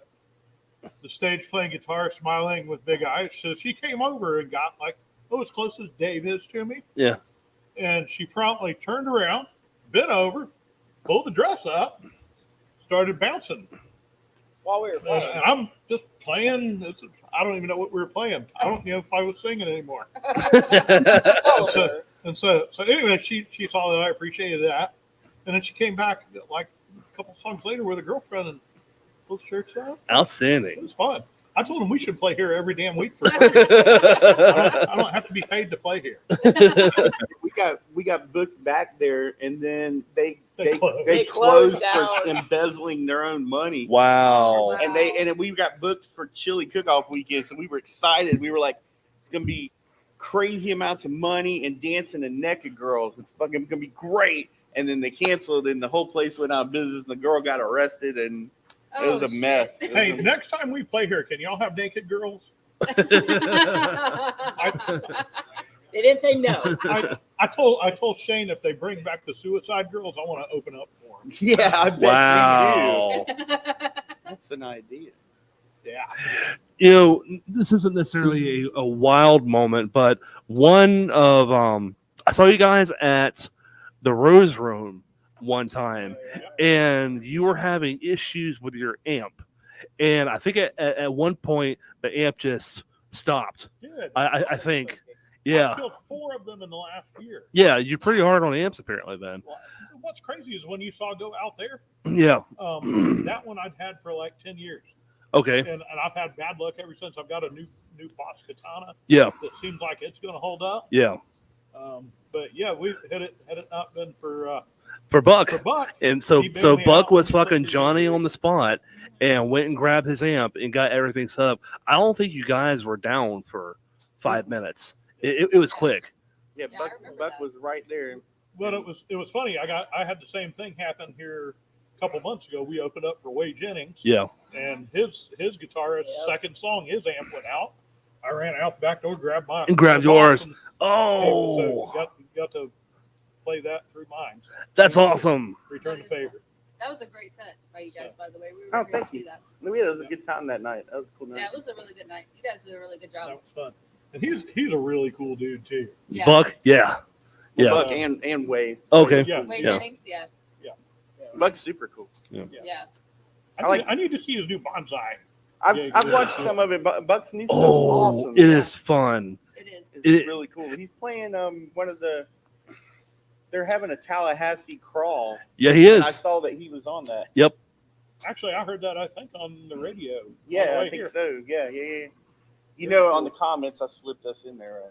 stage playing guitar, smiling with big eyes. So she came over and got like as close as Dave is to me. Yeah. And she promptly turned around, bent over, pulled the dress up, started bouncing. While we were playing. And I'm just playing. I don't even know what we were playing. I don't know if I was singing anymore. And so anyway, she saw that I appreciated that, and then she came back like a couple songs later with a girlfriend and pulled the shirts up. It Outstanding. was fun. I told them we should play here every damn week for free. I don't have to be paid to play here. We got booked back there, and then they closed. They closed closed for down. embezzling their own money. Wow. And we got booked for chili cook-off weekend, so we were excited. We were like, it's gonna be crazy amounts of money and dancing and naked girls. It's fucking gonna be great. And then they canceled, and the whole place went out of business. And the girl got arrested, and it was a mess. shit. Hey, next time we play here, can y'all have naked girls? They didn't say no. I told Shane if they bring back the Suicide Girls, I want to open up for them. Yeah, I bet Wow. you do. That's an idea. Yeah. You know, this isn't necessarily a wild moment, but one of I saw you guys at the Rose Room one time, and you were having issues with your amp, and I think at one point the amp just stopped. Good. I think, I yeah, killed 4 of them in the last year. yeah, you're pretty hard on amps apparently then. Well, what's crazy is when you saw go out there, Yeah, that one I'd had for like 10 years. okay, And I've had bad luck ever since. I've got a new Boss Katana yeah, that seems like it's going to hold up. yeah, But yeah, we had it not been for Buck. Buck. And so He bailed so me Buck out was when he fucking lived in Johnny Missouri. on the spot and went and grabbed his amp and got everything set up. I don't think you guys were down for 5 minutes. It was quick. Yeah, Yeah, I Buck remember Buck that. was right there. But it was funny. I had the same thing happen here a couple months ago. We opened up for Wade Jennings, Yeah. and his guitarist's Yep. second song, his amp went out. I ran out the back door, grabbed mine, And grabbed my yours. boss, and Oh, so got to play that through mine. that's awesome. Return the favor. That was a great set by you guys, by the way. We were Oh, great thank to see you. that. We had a good time that night. That was a cool night. Yeah, it was a really good night. You guys did a really good That job. was fun. And he's a really cool dude too. Yeah. Buck, yeah. Yeah. Buck and Wade. Okay. Yeah. Wade Yeah. Jennings, yeah. Buck's super cool. Yeah. I need to see his new bonsai. I've Yeah, I've yeah. watched some of it. Buck's new stuff's Oh, awesome. it is fun. It is. It's It- really cool. He's playing one of the. They're having a Tallahassee crawl. Yeah, he And I is. saw that he was on that. Actually, I heard that I think on the radio. on the Yeah, way I think here. so. Yeah. You know, on the comments, I slipped us in there.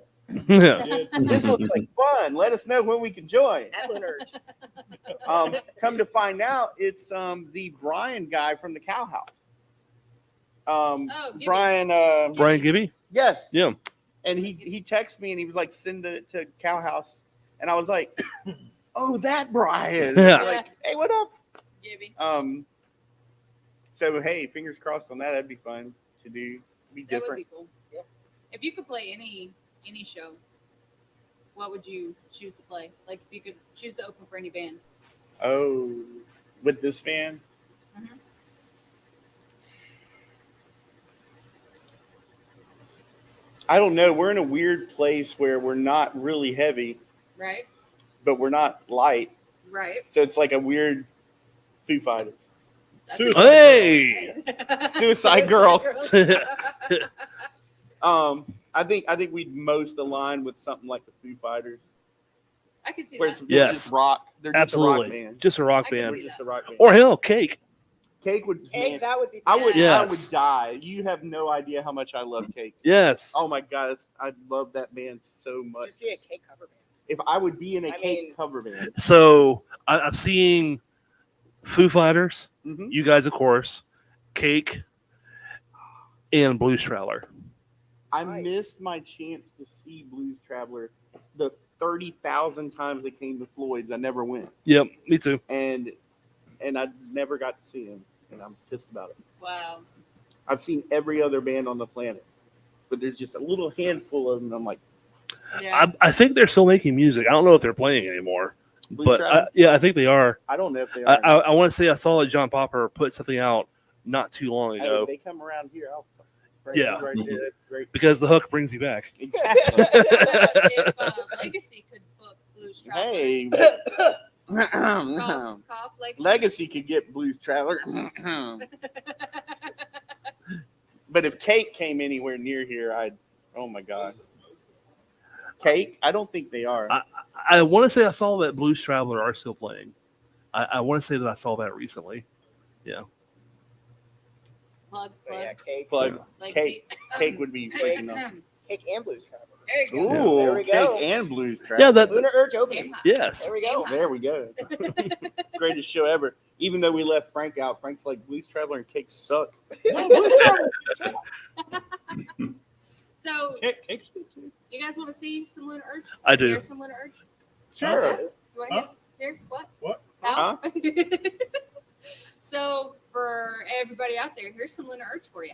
Yeah. Yeah. This looks like fun. Let us know when we can join. At Lunar Urge. Come to find out, it's the Brian guy from the Cow House. Gibby. Brian. Brian Gibby? Yes. Yeah. And he texted me and he was like, send it to Cow House, and I was like, oh, that Brian. Yeah. Like, hey, what up? Gibby. So hey, fingers crossed on that. That'd be fun to do. Be That would different. be cool. Yeah. If you could play any show, what would you choose to play? Like if you could choose to open for any band. Oh, with this band. Mhm. I don't know. We're in a weird place where we're not really heavy, Right? but we're not light. Right. So it's like a weird Foo Fighters. That's Suicide Hey! Suicide Girls. I I think we'd most align with something like the Foo Fighters, could see where that. it's Yes. just rock. They're just a rock Absolutely. band. Just a rock I can band. see They're just that. a rock band. Or hell, Cake. Cake would. Hey, man, that would be. I would. Yes. I would die. You have no idea how much I love Cake. Yes. Oh my god, I love that band so much. Just be a cake cover band. If I would be in a I Cake mean- cover band, So I've seen Foo Fighters, Mhm. you guys, of course, Cake, and Blues Traveler. I Nice. missed my chance to see Blues Traveler. The 30,000 times they came to Floyd's, I never went, Yep, me too. and I never got to see him, and I'm pissed about it. Wow. I've seen every other band on the planet, but there's just a little handful of them. I'm like, Yeah. I think they're still making music. I don't know if they're playing anymore, Blues but Traveler? yeah, I think they are. I don't know if they I, are. I want to say I saw that John Popper put something out not too long Hey, ago if they come around here, I'll Yeah. right there. That's great. because the hook brings you back. Exactly. if Legacy could book Blues Traveler. Hey. Cough, cough, Legacy. Legacy could get Blues Traveler. But if Cake came anywhere near here, oh my god. Cake? I don't think they are. I want to say I saw that Blues Traveler are still playing. I want to say that I saw that recently. Plug, But yeah, plug. cake, Plug. Legacy. Cake would be freaking awesome. cake and Blues Traveler. There you go. Ooh, There we Cake go. and Blues Traveler. Yeah, that Lunar Urge Game opening. high. yes. There we go. There we go. Greatest show ever. Even though we left Frank out, Frank's like, Blues Traveler and Cake suck. So Cake's good too. you guys want to to see some Lunar Urge? I do. Hear some Lunar Urge? Sure. Yeah. You want to Huh? hear? What? What? How? So for everybody out there, here's some Lunar Urge for you.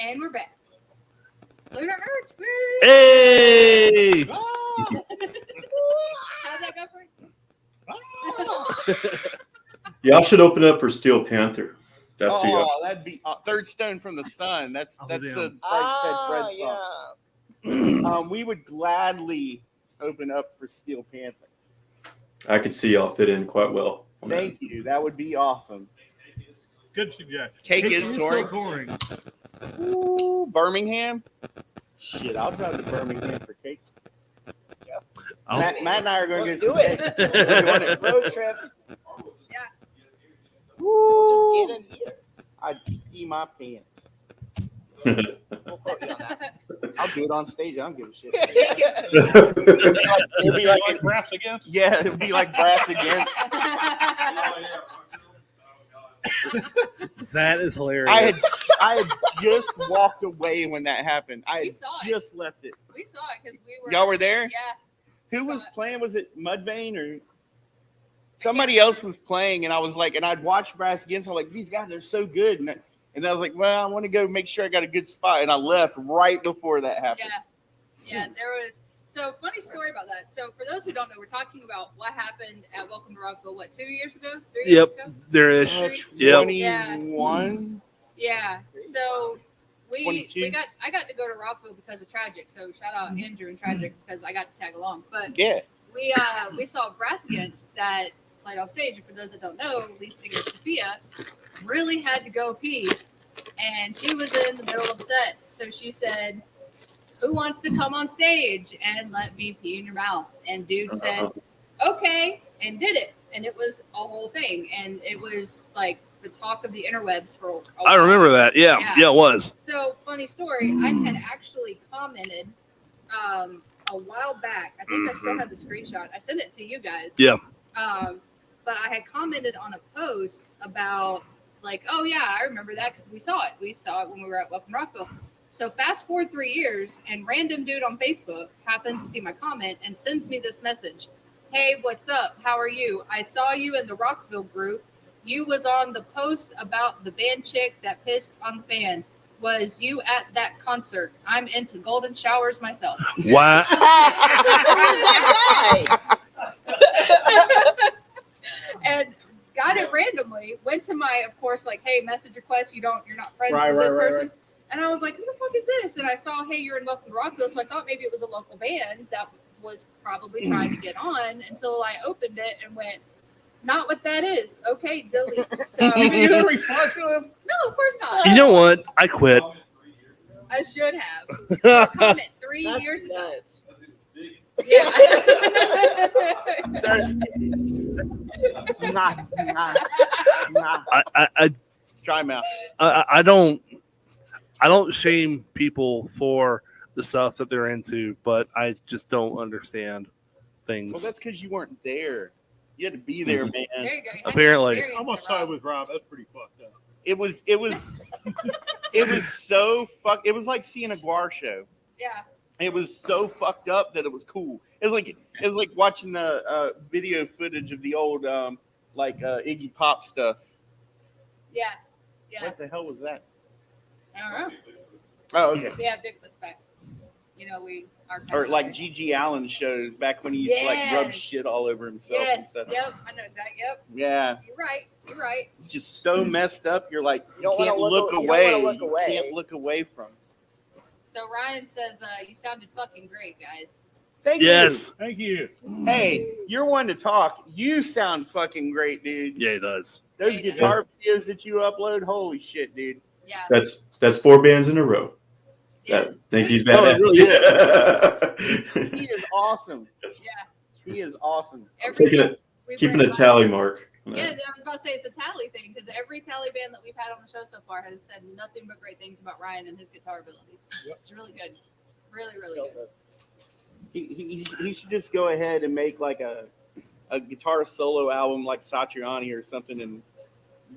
And we're back. Lunar Urge. Woo! Hey! How'd that go for you? Y'all should open up for Steel Panther. That's the That'd be Third Stone from the Sun. That's Oh, the damn. Fred said Fred song. We would gladly open up for Steel Panther. I could see y'all fit in quite well. on that. Thank you. That would be awesome. Good suggestion. Cake It's is still touring. Ooh, Birmingham. Shit, I'll drive to Birmingham for cake. Matt and I are going to Let's get do some it. cake. We're doing it. Road trip. Yeah. We'll just get in here. I'd pee my pants. We'll put you on that. I'll do it on stage. I don't give a shit. It'll be like brass against. Yeah, it'll be like Brass Against. That is hilarious. I had just walked away when that happened. I We had saw it. just left it. We saw it because we were. Y'all were there? Yeah. Who was Saw it. playing? Was it Mudvayne or somebody else was playing? And I was like, and I'd watched Brass Against. I'm like, these guys are so good. And I was like, well, I want to go make sure I got a good spot. And I left right before that happened. Yeah. There was. So funny story about that. So for those who don't know, we're talking about what happened at Welcome to Rockville. What, 2 years ago? 3 years Yep, ago? there is. Yep. 21. Yeah. So I 22. got to go to Rockville because of Tragic. So shout out Andrew and Tragic because I got to tag along. But Yeah. we saw Brass Against that played on stage. And for those that don't know, lead singer Sophia really had to go pee, and she was in the middle of a set. So she said, who wants to come on stage and let me pee in your mouth? And dude said, okay, and did it. And it was a whole thing. And it was like the talk of the interwebs for a while. I remember that. Yeah, it was. So, funny story, I had actually commented a while back. I think I still have the screenshot. I sent it to you guys. Yeah. But I had commented on a post about, like, oh, yeah, I remember that because we saw it. We saw it when we were at Welcome Rockville. So fast forward 3 years, and random dude on Facebook happens to see my comment and sends me this message. Hey, what's up? How are you? I saw you in the Rockville group. You was on the post about the band chick that pissed on the fan. Was you at that concert? I'm into golden showers myself. Wow. Who was that guy? And got it randomly. Went to my, of course, like, hey, message request. You're not friends with this person. Right. And I was like, who the fuck is this? And I saw, hey, you're in Welcome to Rockville. So I thought maybe it was a local band that was probably trying to get on until I opened it and went, not what that is. Okay, delete. So You didn't respond to him? no, of course not. You know what? I quit. I should have. Comment 3 That's years ago. nuts. Yeah. There's nah. I Try him out. I don't shame people for the stuff that they're into, but I just don't understand things. Well, that's because you weren't there. You had to be there, man. There you go. You had to Apparently. experience I'm on it, side Rob. with Rob. That's pretty fucked up. It was it was so fuck. It was like seeing a Guar show. Yeah. It was so fucked up that it was cool. It was like watching the video footage of the old Iggy Pop stuff. Yeah. Yeah. What the hell was that? I don't know. Oh, okay. Yeah, Bigfoot's back. You know, Or like G.G. Allen shows back when he used to like rub Yes. shit all over himself and Yes. stuff. Yep. I know exactly. Yep. Yeah. You're right. You're right. It's just so messed up. You're like, you don't wanna can't look look a- you don't away. wanna look away. You can't look away from. So Ryan says, you sounded fucking great, guys. Thank Yes. Thank you. you. Hey, you're one to talk. You sound fucking great, dude. Yeah, it does. Those Yeah, he guitar videos that you upload, holy shit, dude. Yeah. That's 4 bands in a row. Yeah. That think he's Oh, badass. it really He is awesome. Yeah. He is awesome. Keeping a tally mark. Yeah, I was about to say it's a tally thing because every tally band that we've had on the show so far has said nothing but great things about Ryan and his guitar abilities. Yep. It's really good. Really, really good. He should just go ahead and make like a guitar solo album like Satriani or something and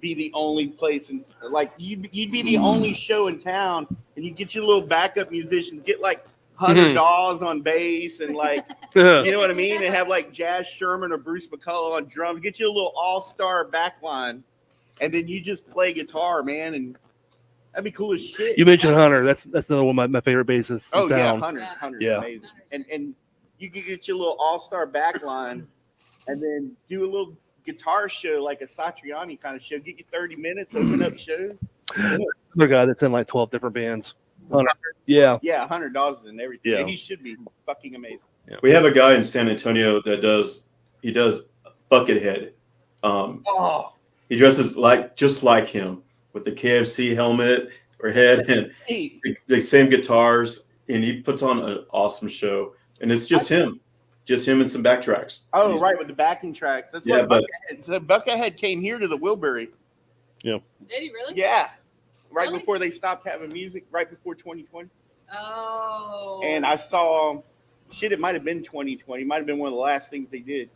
be the only place and like you'd be the only show in town and you get your little backup musicians, get like Hunter Dawes on bass and like you know what I mean, and have like Jazz Sherman or Bruce McCullough on drums, get you a little all-star backline and then you just play guitar, man, and that'd be cool as shit. You mentioned Hunter. That's another one of my favorite bassists in Oh yeah, town. Hunter's Yeah. amazing. And you could get your little all-star backline and then do a little guitar show like a Satriani kind of show. Get you 30 minutes, open up shows. Another guy that's in like 12 different bands. Hunter. Yeah. Yeah, $100 and everything. Yeah. And he should be fucking amazing. We have a guy in San Antonio that does Buckethead. Oh, He dresses just like him with the KFC helmet or head and hey, the same guitars, and he puts on an awesome show. And it's just him and some backtracks. oh right, with the backing tracks. That's Yeah, why but- Buckethead. So Buckethead came here to the Wilbury. Did he really? Yeah, right Really? before they stopped having music, right before 2020. Oh. And I saw shit. It might have been 2020. Might have been one of the last things they did.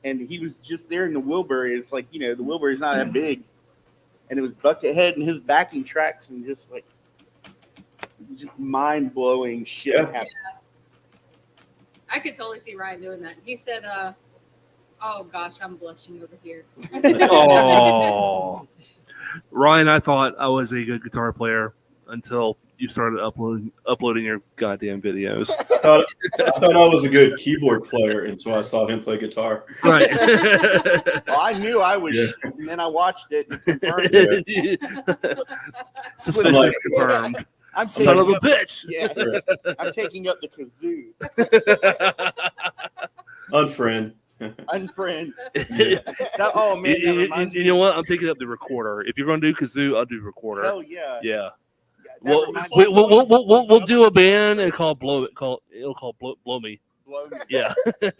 And he was just there in the Wilbury. It's like, you know, the Wilbury's not that big. And it was Buckethead and his backing tracks and just mind blowing shit Yeah. happened. I could totally see Ryan doing that. He said, oh gosh, I'm blushing over here. Oh, Ryan, I thought I was a good guitar player until you started uploading your goddamn videos. I thought I was a good keyboard player until I saw him play guitar. Right. Well, I knew I was, Yeah. and then I watched it. And confirmed it. Suspicious Like- confirmed. I'm Son of a taking up- bitch. Yeah, I'm taking up the kazoo. Unfriend. Unfriend. Oh man, that reminds You me. know what? I'm taking up the recorder. If you're going to do kazoo, I'll do recorder. Hell yeah. Yeah. We'll, Never mind. we'll do a band and call Blow It. It'll call Blow Me. Blow me. Yeah. I Does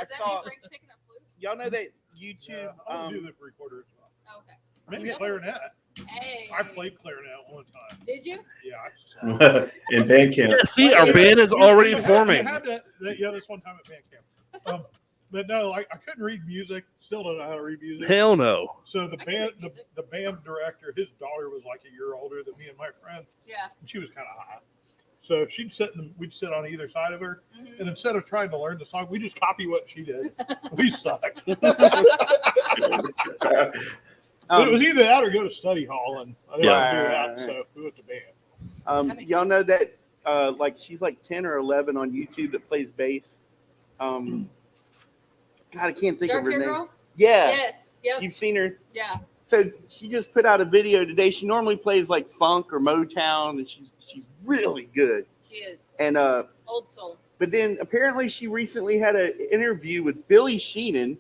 that saw. mean Frank's picking up flute? Y'all know that YouTube. Yeah, I do the recorder as well. Oh, okay. Maybe clarinet. Hey. I played clarinet one time. Did you? Yeah. In band camp. Yeah, see, our band is already We forming. had that, yeah, this one time at band camp. But no, I couldn't read music. Still don't know how to read music. Hell no. So the I can band, read music. the band director, his daughter was like a year older than me and my friend. Yeah. And she was kind of hot. So we'd sit on either side of her, Mhm. and instead of trying to learn the song, we just copy what she did. We sucked. But it was either that or go to study hall, and I didn't want to do that, so we went to band. That makes Y'all sense. know that like she's like 10 or 11 on YouTube that plays bass. God, I can't think Dark of her hair name. girl? Yeah, Yes. Yep. you've seen her. Yeah. So she just put out a video today. She normally plays like funk or Motown, and she's really good. She is. And Old soul. but then apparently she recently had an interview with Billy Sheehan,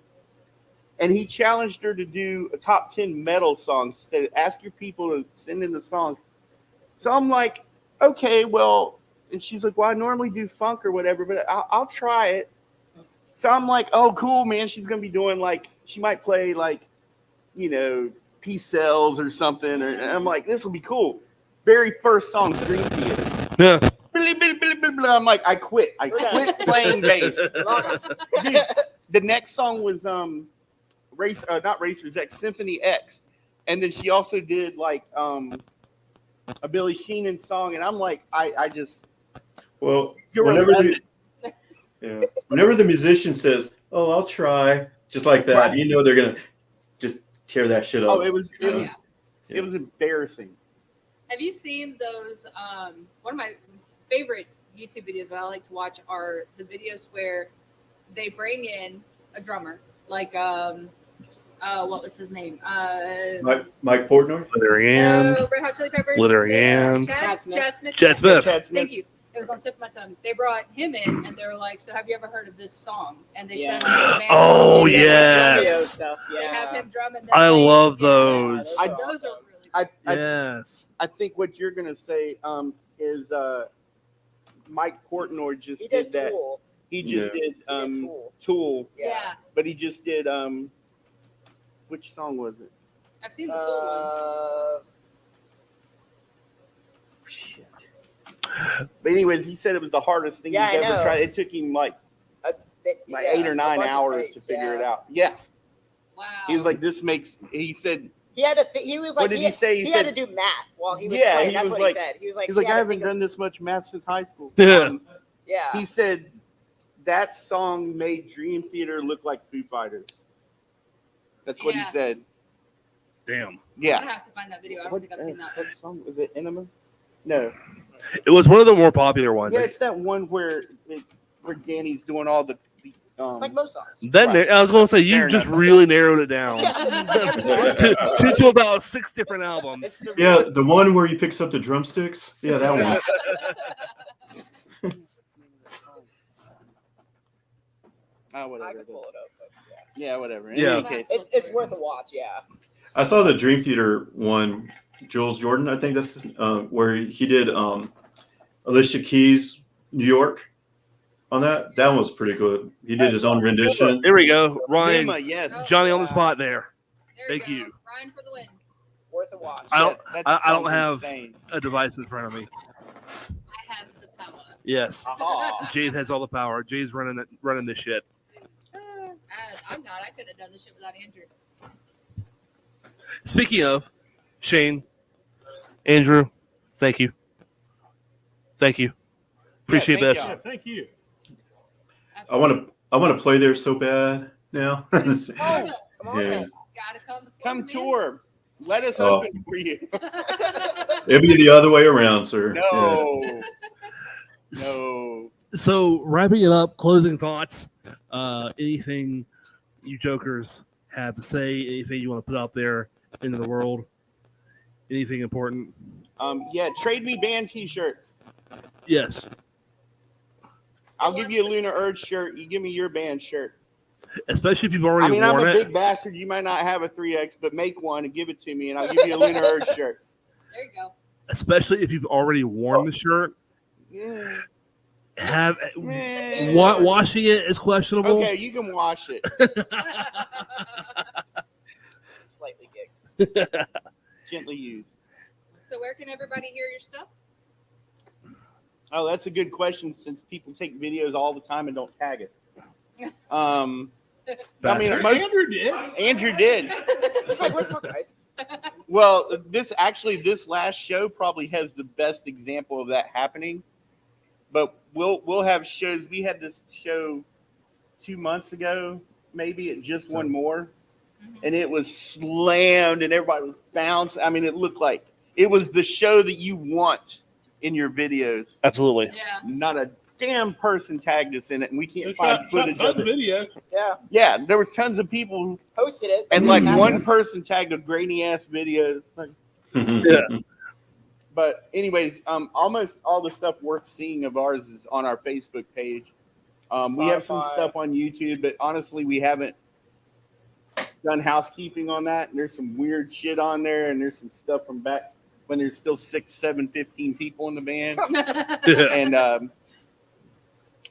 and he challenged her to do a top 10 metal song. Said, ask your people to send in the songs. So I'm like, okay, well, and she's like, well, I normally do funk or whatever, but I'll try it. So I'm like, oh, cool, man. She's gonna be doing like, she might play like, you know, Peace Cells or something. And I'm like, this will be cool. Very first song, Dream Theater. Yeah. Blah, blah, blah, blah, blah. I'm like, I quit Okay. playing bass. Love it. Dude, the next song was not Racer's X, Symphony X, and then she also did like a Billy Sheehan song, and I'm like, I just Well, you're whenever a whenever the musician says, "Oh, I'll try," just like that, Right. you know they're gonna just tear that shit up. oh, it was embarrassing. Have you seen those? One of my favorite YouTube videos that I like to watch are the videos where they bring in a drummer, like what was his name? Mike Portnoy. Literary Red Hot Chili Peppers. Literary Ann. Chad Smith. Chad Smith. Chad Smith. Thank you. It was on the tip of my tongue. They brought him in, and they were like, "So have you ever heard of this song?" And they Yeah. sent him to the band. Oh, They yes. Video stuff, have yeah. him drum and then I play. love Yeah, those. I- those are really good. I Yes. I think what you're gonna say is Mike Portnoy just He did did that. Tool. He just did He did Tool. Tool, Yeah. but he just did which song was it? I've seen the Tool one. Shit. But anyways, he said it was the hardest thing Yeah, he's I ever know. tried. It took him like Yeah, 8 or a 9 bunch of hours takes, to figure it yeah. out. Yeah, Wow. he was like, "This makes." He said, He had to. He was like. What did he say? He He said- had to do math while he was Yeah, playing. he That's was what like- he said. He was like. "He's like, he I had to haven't think of- done this much math since high school." Yeah. Yeah. He said that song made Dream Theater look like Foo Fighters. That's what Yeah. he said. Damn. I'm Yeah. gonna have to find that video. I don't What, think I've seen that what one. song was it? Enema? No. It was one of the more popular ones. Yeah, it's that one where Danny's doing all the Like most songs. Then I was going to say you Fair just enough. really narrowed it down to about 6 different It's albums. the Yeah, the one where he picks up the drumsticks. Yeah, that one. Ah, I whatever. can pull it up. But Yeah, whatever. In Yeah. any case, it's worth a watch. Yeah. I saw the Dream Theater one. Jules Jordan, I think that's where he did Alicia Keys, New York. On that, that was pretty good. He did his own rendition. There we go. Ryan, Enema, yes. Johnny on the spot there. There Thank go. you. Ryan for the win. Worth a watch. I don't- That I don't song's have- insane. A device in front of me. I have some power. Yes. Aha. Jade has all the power. Jay's running this shit. I'm not. I could have done this shit without Andrew. Speaking of, Shane, Andrew, thank you. Thank you. Appreciate thank this. y'all. Yeah, thank you. I want to play there so bad now. Oh, come on. Yeah. man. Gotta come. Come tour. Let us Oh. open for you. It'll be the other way around, sir. Yeah. No. No. So wrapping it up, closing thoughts. Anything you jokers have to say? Anything you want to put out there into the world? Anything important? Yeah, trade me band t-shirts. Yes. I'll give you a Lunar Urge shirt. You give me your band shirt. Especially if you've I already mean, I'm worn a it. big bastard. You might not have a 3X, but make one and give it to me, and I'll give you a Lunar Urge shirt. There you go. especially if you've already worn the shirt. Yeah. Have Eh. washing it is questionable. Okay, you can wash it. Slightly gigged. Gently used. So where can everybody hear your stuff? Oh, that's a good question since people take videos all the time and don't tag it. I mean, Bastards. Andrew did. Andrew did. It's like, what the fuck, guys? Well, this last show probably has the best example of that happening. But we'll have shows. We had this show 2 months ago, maybe at Just One More, and it was slammed and everybody was bouncing. I mean, it looked like it was the show that you want in your videos. Absolutely. Yeah. Not a damn person tagged us in it, and we can't There's find footage tons of it. video. Yeah, Yeah, there was tons of people who, posted it. and like Tagged one us. person tagged a grainy ass video. It's like, Yeah. but anyways, almost all the stuff worth seeing of ours is on our Facebook page. We have some Spotify. stuff on YouTube, but honestly, we haven't done housekeeping on that. And there's some weird shit on there, and there's some stuff from back when there's still 6, 7, 15 people in the band, and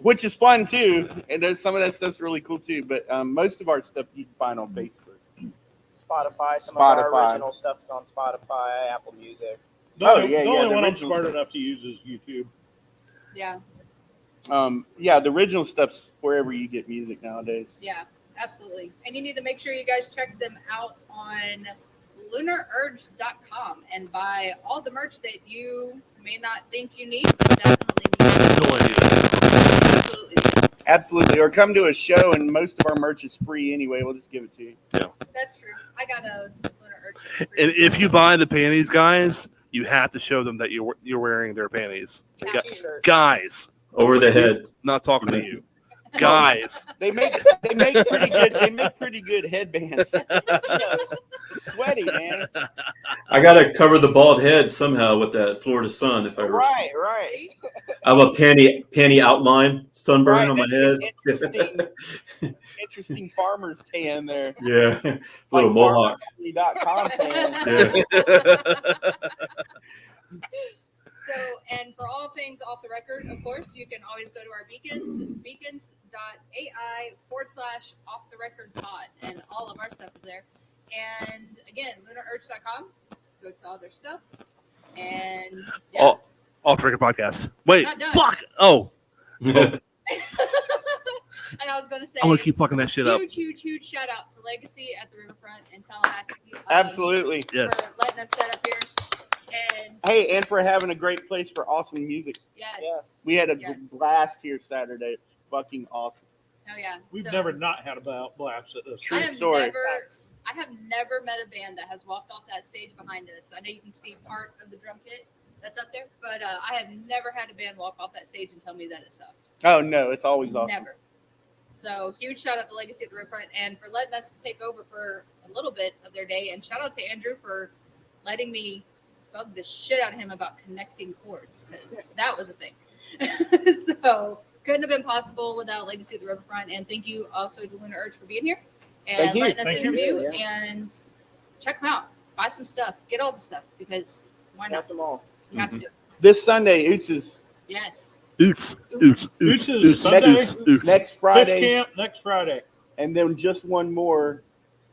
which is fun too. And there's some of that stuff's really cool too. But most of our stuff you can find on Facebook. Spotify. Some of our Spotify. original stuff is on Spotify, Apple Music. The Oh, only- yeah, the yeah, only the one I'm original smart stuff. enough to use is YouTube. Yeah. Yeah, the original stuff's wherever you get music nowadays. Yeah, absolutely. And you need to make sure you guys check them out on lunarurge.com and buy all the merch that you may not think you need, but definitely need. No idea. Absolutely. Absolutely, or come to a show, and most of our merch is free anyway. We'll just give it to you. That's true. I got a Lunar Urge. And if you buy the panties, guys, you have to show them that you're wearing their panties. Yeah. Gu- T-shirt. Guys, Over the head. not talking to you. Guys. They make pretty good headbands. It's sweaty, man. I gotta cover the bald head somehow with that Florida sun. If I Right. See? I have a panty outline sunburn Right, on my that's head. Interesting farmer's tan there. Yeah, little mohawk. farmerfamily.com tan. Yeah. So, and for all things off the record, of course, you can always go to our beacons.ai/off the record pod, and all of our stuff is there. And again, lunarurge.com, go to all their stuff. And yeah. Oh, off the record podcast. Wait, Not done. fuck. Oh, And I was going to say, I'm gonna keep fucking that shit up. huge shout out to Legacy at the Riverfront in Tallahassee. Absolutely. Yes. For letting us set up here. And Hey, and for having a great place for awesome music. yes. We had a Yes. blast here Saturday. It's fucking awesome. Oh yeah. We've So- never not had a blast at this. True I have story. I have never met a band that has walked off that stage behind us. I know you can see part of the drum kit that's up there, but I have never had a band walk off that stage and tell me that it sucked. Oh no, it's always awesome. Never. So huge shout out to Legacy at the Riverfront and for letting us take over for a little bit of their day. And shout out to Andrew for letting me bug the shit out of him about connecting chords because that was a thing. So couldn't have been possible without Legacy at the Riverfront. And thank you also to Lunar Urge for being here and Thank you. letting us Thank you. interview Yeah. and check them out. Buy some stuff. Get all the stuff because why Got not? them all. You have to do it. This Sunday, Oots is Oots, Yes. oots, oots, Oots is oots, Sunday? oots, oots. next Fish Friday, camp next Friday. and then just one more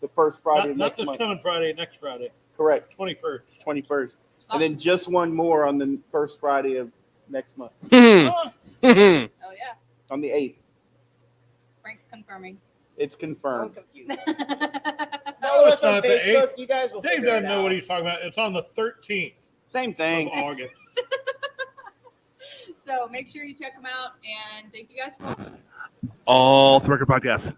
the first Friday of Not next this month. coming Friday, next Friday, Correct, 21st. 21st. And then just one more on the first Friday of next month, Hmm. Oh, Oh yeah. on the 8th. Frank's confirming. It's I'm confirmed. confused. No, Follow it's us on not the Facebook. 8th. You guys will Dave figure it doesn't know out. what he's talking about. It's on the 13th Same thing. of August. So make sure you check them out and thank you guys for watching. Off the record podcast.